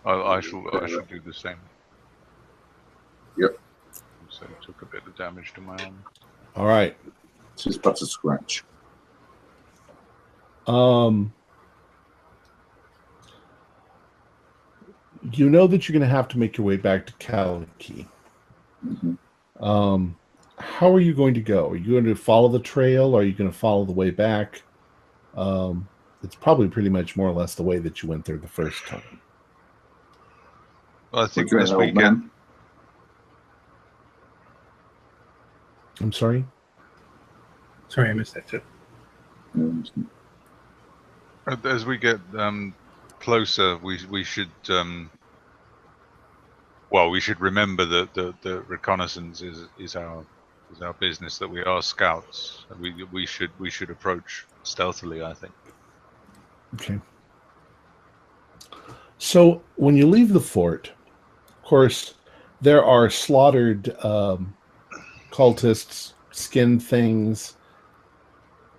I shall do the same. Yep. So I took a bit of damage to my arm. All right. It's just but a scratch. You know that you're going to have to make your way back to Kaliki. Mm-hmm. How are you going to go? Are you going to follow the trail? Or are you going to follow the way back? It's probably pretty much more or less the way that you went there the first time. Well, I think What's as that, we old get man? I'm sorry? Sorry, I missed that too. as we get closer, we should we should remember that the reconnaissance is our business. That we are scouts. We should approach stealthily, I think. Okay. So when you leave the fort, of course, there are slaughtered cultists, skinned things,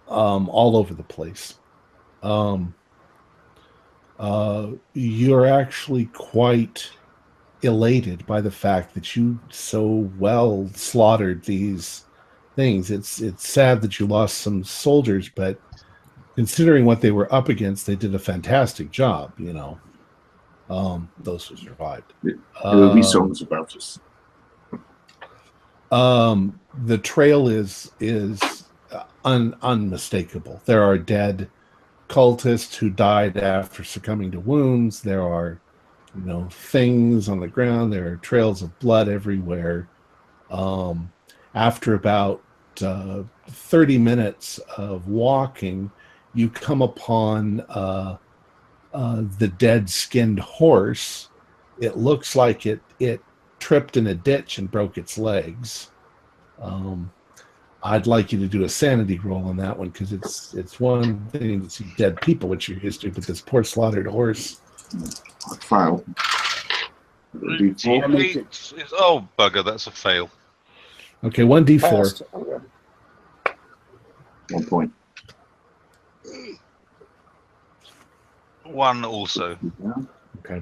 all over the place. You're actually quite elated by the fact that you so well slaughtered these things. It's sad that you lost some soldiers, but considering what they were up against, they did a fantastic job, those who survived. There will be songs about us. The trail is unmistakable. There are dead cultists who died after succumbing to wounds. There are, things on the ground. There are trails of blood everywhere. After about 30 minutes of walking, you come upon the dead skinned horse. It looks like it tripped in a ditch and broke its legs. I'd like you to do a sanity roll on that one, because it's one thing to see dead people, which you're used to, but this poor slaughtered horse. I failed. Oh, bugger, that's a fail. Okay, 1d4. Passed. Okay. 1 point. 1 also. Okay.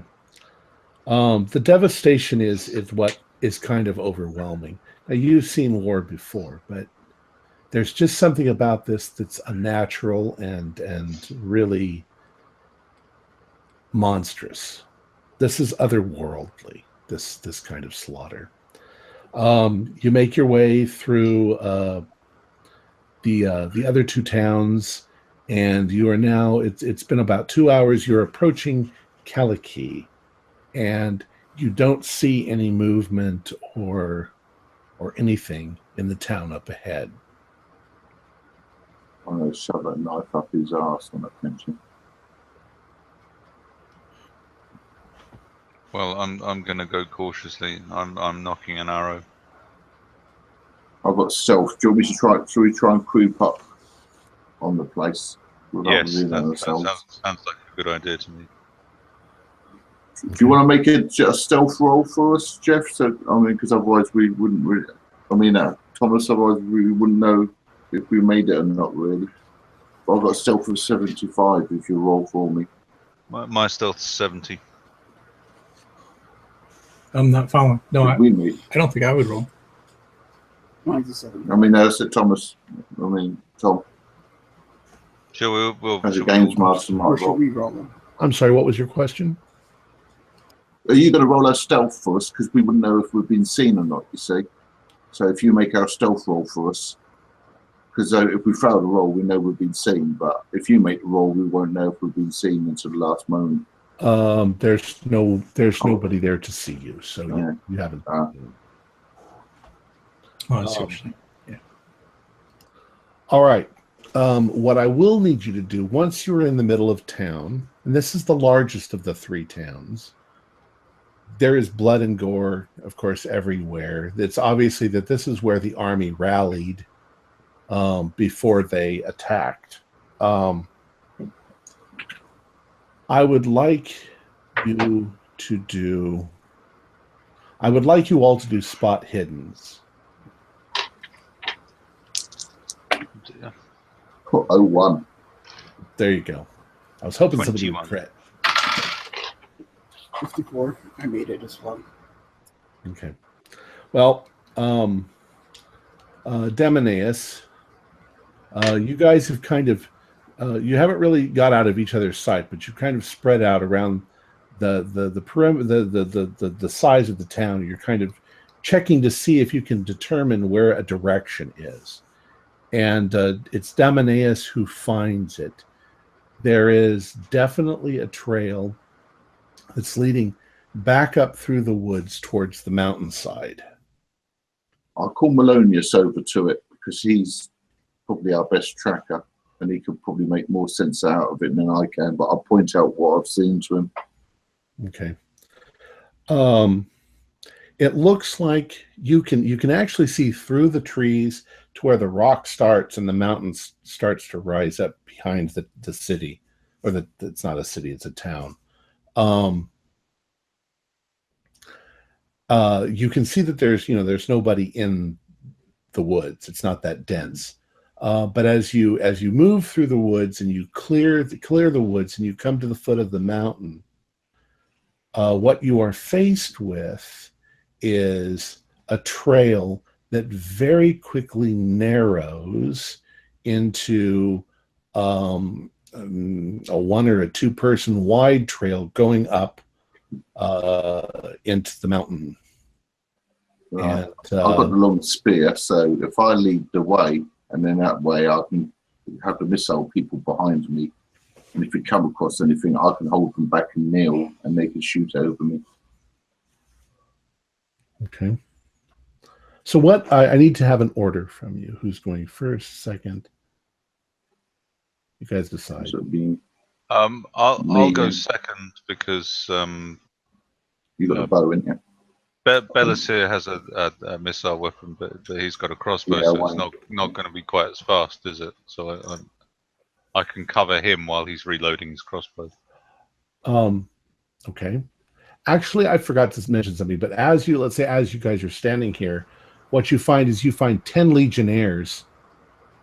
The devastation is what is kind of overwhelming. Now, you've seen war before, but there's just something about this that's unnatural and really monstrous. This is otherworldly, this kind of slaughter. You make your way through the other 2 towns, and you are now, it's been about 2 hours. You're approaching Kaliki, and you don't see any movement or anything in the town up ahead. I'm going to shove that knife up his arse on attention. Well, I'm going to go cautiously. I'm knocking an arrow. I've got stealth. Do you want me to try? Shall we try and creep up on the place without Yes, revealing that ourselves? sounds like a good idea to me. Do you want to make a stealth roll for us, Jeff? So I mean, because otherwise we wouldn't really. I mean, Thomas, otherwise we wouldn't know if we made it or not, really. But I've got a stealth of 75 if you roll for me. My stealth's 70. I'm not following. No, I We meet. don't think I would roll. Mine's a 7. I mean, that's it, Thomas. I mean, Tom, Sure, as a shall games we all- master, Or might should roll. we roll them? I'm sorry, what was your question? Are you going to roll our stealth for us? Because we wouldn't know if we've been seen or not, you see. So if you make our stealth roll for us, because if we fail the roll, we know we've been seen. But if you make the roll, we won't know if we've been seen until the last moment. There's nobody there to see you, so Yeah. you haven't. Ah. Oh, I see what you're saying. All right. What I will need you to do once you're in the middle of town, and this is the largest of the 3 towns, there is blood and gore, of course, everywhere. It's obviously that this is where the army rallied before they attacked. I would like you all to do spot hiddens. Yeah. 01. There you go. I was hoping somebody 21. would crit. 54. I made it as well. Okay. Well, Demonaeus, you guys have kind of, you haven't really got out of each other's sight, but you kind of spread out around the perimeter, the size of the town. You're kind of checking to see if you can determine where a direction is. And it's Demonaeus who finds it. There is definitely a trail that's leading back up through the woods towards the mountainside. I'll call Melonius over to it because he's probably our best tracker and he could probably make more sense out of it than I can, but I'll point out what I've seen to him. Okay. It looks like you can actually see through the trees to where the rock starts and the mountain starts to rise up behind the city, or it's not a city, it's a town. You can see that there's nobody in the woods. It's not that dense. But as you move through the woods and you clear the woods and you come to the foot of the mountain, what you are faced with is a trail that very quickly narrows into a 1 or a 2 person wide trail going up into the mountain. Right. And, I've got the long spear, so if I lead the way, and then that way I can have the missile people behind me, and if we come across anything, I can hold them back and kneel, and they can shoot over me. Okay. So what I need to have an order from you. Who's going first, second? You guys decide. So being, I'll Me go and- second because you got a bow in here. Bellis here has a missile weapon, but he's got a crossbow, Yeah, so why? it's not going to be quite as fast, is it? So I can cover him while he's reloading his crossbow. Okay. Actually, I forgot to mention something, but as you guys are standing here, what you find is 10 legionnaires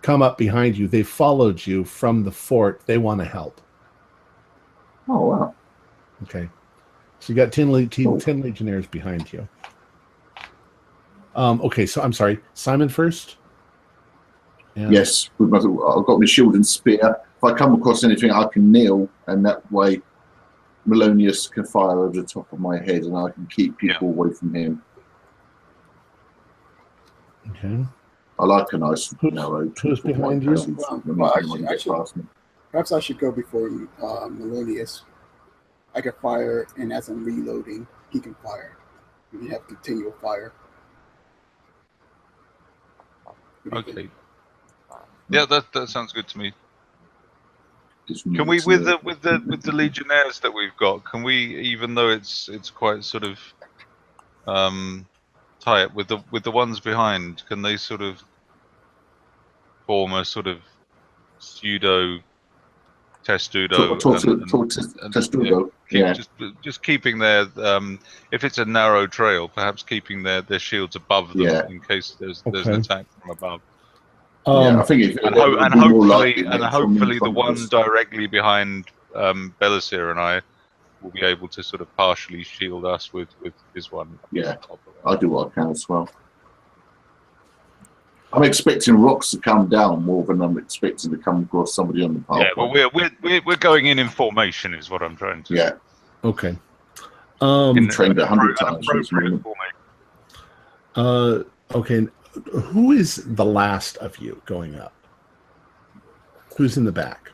come up behind you. They followed you from the fort. They want to help. Oh, wow. Okay. So you got 10 legionnaires behind you. Okay, so I'm sorry. Simon first? And Yes, I've got my shield and spear. If I come across anything, I can kneel, and that way Melonius can fire over the top of my head, and I can keep people away from him. Okay. I like a nice narrow. Who's behind you? passage. Well, Anyone actually, get past me. Perhaps I should go before Melonius. I can fire, and as I'm reloading, he can fire. We can have continual fire. What do you Okay. think? Yeah, that sounds good to me. Just Can we, move with to the legionnaires that we've got, can we, even though it's quite sort of tie-up with the ones behind? Can they sort of form a sort of pseudo testudo Talk to and Testudo. Yeah. just keeping their if it's a narrow trail, perhaps keeping their shields above them Yeah. in case there's Okay. an attack from above. Yeah, I think And hopefully the one directly behind Belisir and I will be able to sort of partially shield us with his one. Yeah, I'll do what I can as well. I'm expecting rocks to come down more than I'm expecting to come across somebody on the pathway. Yeah, well, we're going in formation, is what I'm trying to say. Yeah. Okay. Trained 100 times. Okay. Who is the last of you going up? Who's in the back?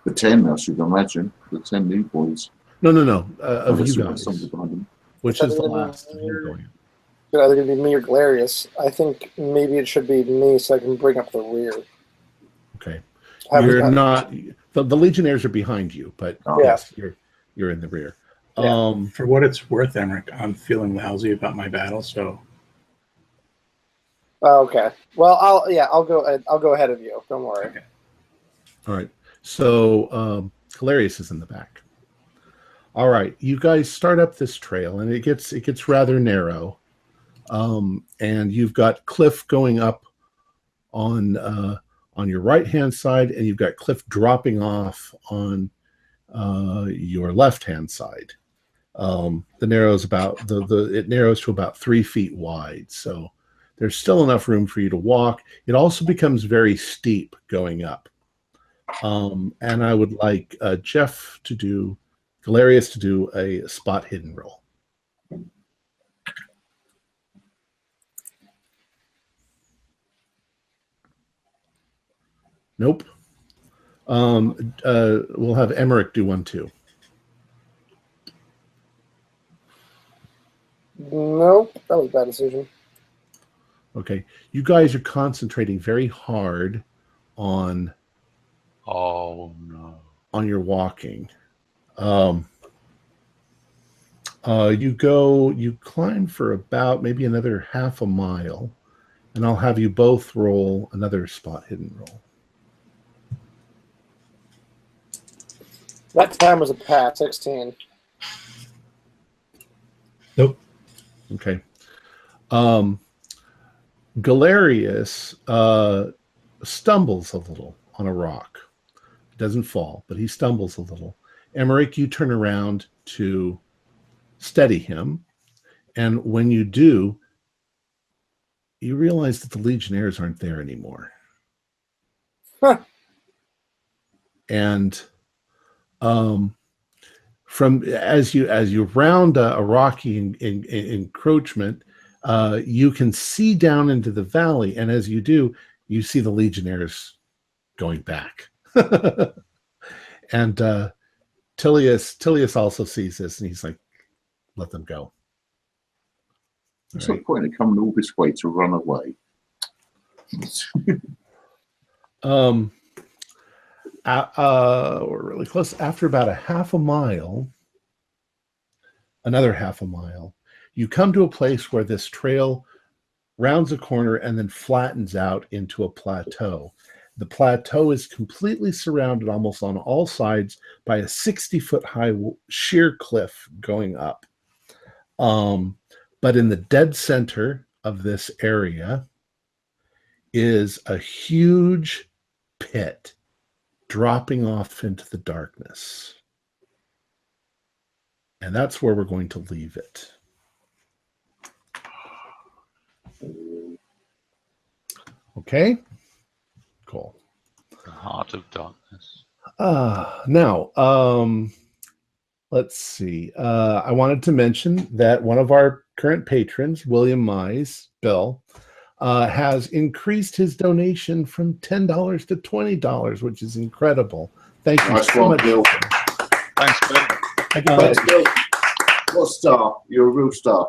The 10, I should imagine. The 10 new boys. No. Of you guys. Which is the Something last of you going up? It's either going to be me or Galerius. I think maybe it should be me so I can bring up the rear. Okay. You're not. The Legionnaires are behind you, but yes, you're in the rear. Yeah. For what it's worth, Emmerich, I'm feeling lousy about my battle, so. Okay. Well, I'll go ahead of you. Don't worry. Okay. All right. So Galerius is in the back. All right. You guys start up this trail, and it gets rather narrow. And you've got cliff going up on your right hand side, and you've got cliff dropping off on your left hand side. It narrows to about 3 feet wide, so there's still enough room for you to walk. It also becomes very steep going up, and I would like Galerius to do a spot hidden roll. Nope. We'll have Emmerich do one too. Nope, that was a bad decision. Okay, you guys are concentrating very hard on. Oh no! On your walking, you climb for about maybe another half a mile, and I'll have you both roll another spot hidden roll. That time was a pass, 16. Nope. Okay. Galerius stumbles a little on a rock. Doesn't fall, but he stumbles a little. Emmerich, you turn around to steady him, and when you do, you realize that the Legionnaires aren't there anymore. Huh. And from as you round a rocky encroachment, you can see down into the valley, and as you do, you see the Legionnaires going back. And Tilius also sees this, and he's like, "Let them go." What's the point of coming all this way to run away? We're really close. After about another half a mile, you come to a place where this trail rounds a corner and then flattens out into a plateau. The plateau is completely surrounded almost on all sides by a 60-foot high sheer cliff going up. But in the dead center of this area is a huge pit dropping off into the darkness. And that's where we're going to leave it. Okay? Cool. The heart of darkness. Now, let's see. I wanted to mention that one of our current patrons, William Mize, Bill, has increased his donation from $10 to $20, which is incredible. Thank you so much, Bill. Thanks, Bill. Thanks, Bill. What a star. You're a real star.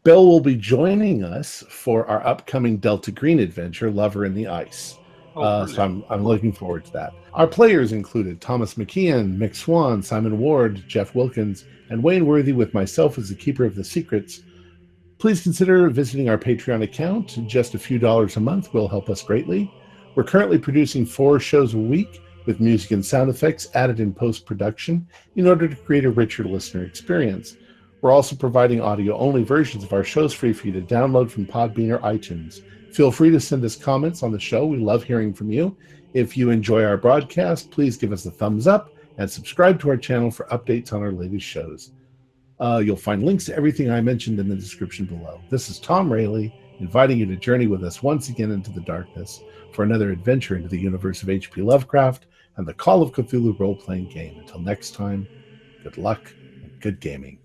Bill will be joining us for our upcoming Delta Green adventure, Lover in the Ice. So I'm looking forward to that. Our players included Thomas McKeon, Mick Swan, Simon Ward, Jeff Wilkins, and Wayne Worthy, with myself as the Keeper of the Secrets. Please consider visiting our Patreon account. Just a few dollars a month will help us greatly. We're currently producing 4 shows a week with music and sound effects added in post-production in order to create a richer listener experience. We're also providing audio-only versions of our shows free for you to download from Podbean or iTunes. Feel free to send us comments on the show. We love hearing from you. If you enjoy our broadcast, please give us a thumbs up and subscribe to our channel for updates on our latest shows. You'll find links to everything I mentioned in the description below. This is Tom Rayleigh, inviting you to journey with us once again into the darkness for another adventure into the universe of H.P. Lovecraft and the Call of Cthulhu role-playing game. Until next time, good luck and good gaming.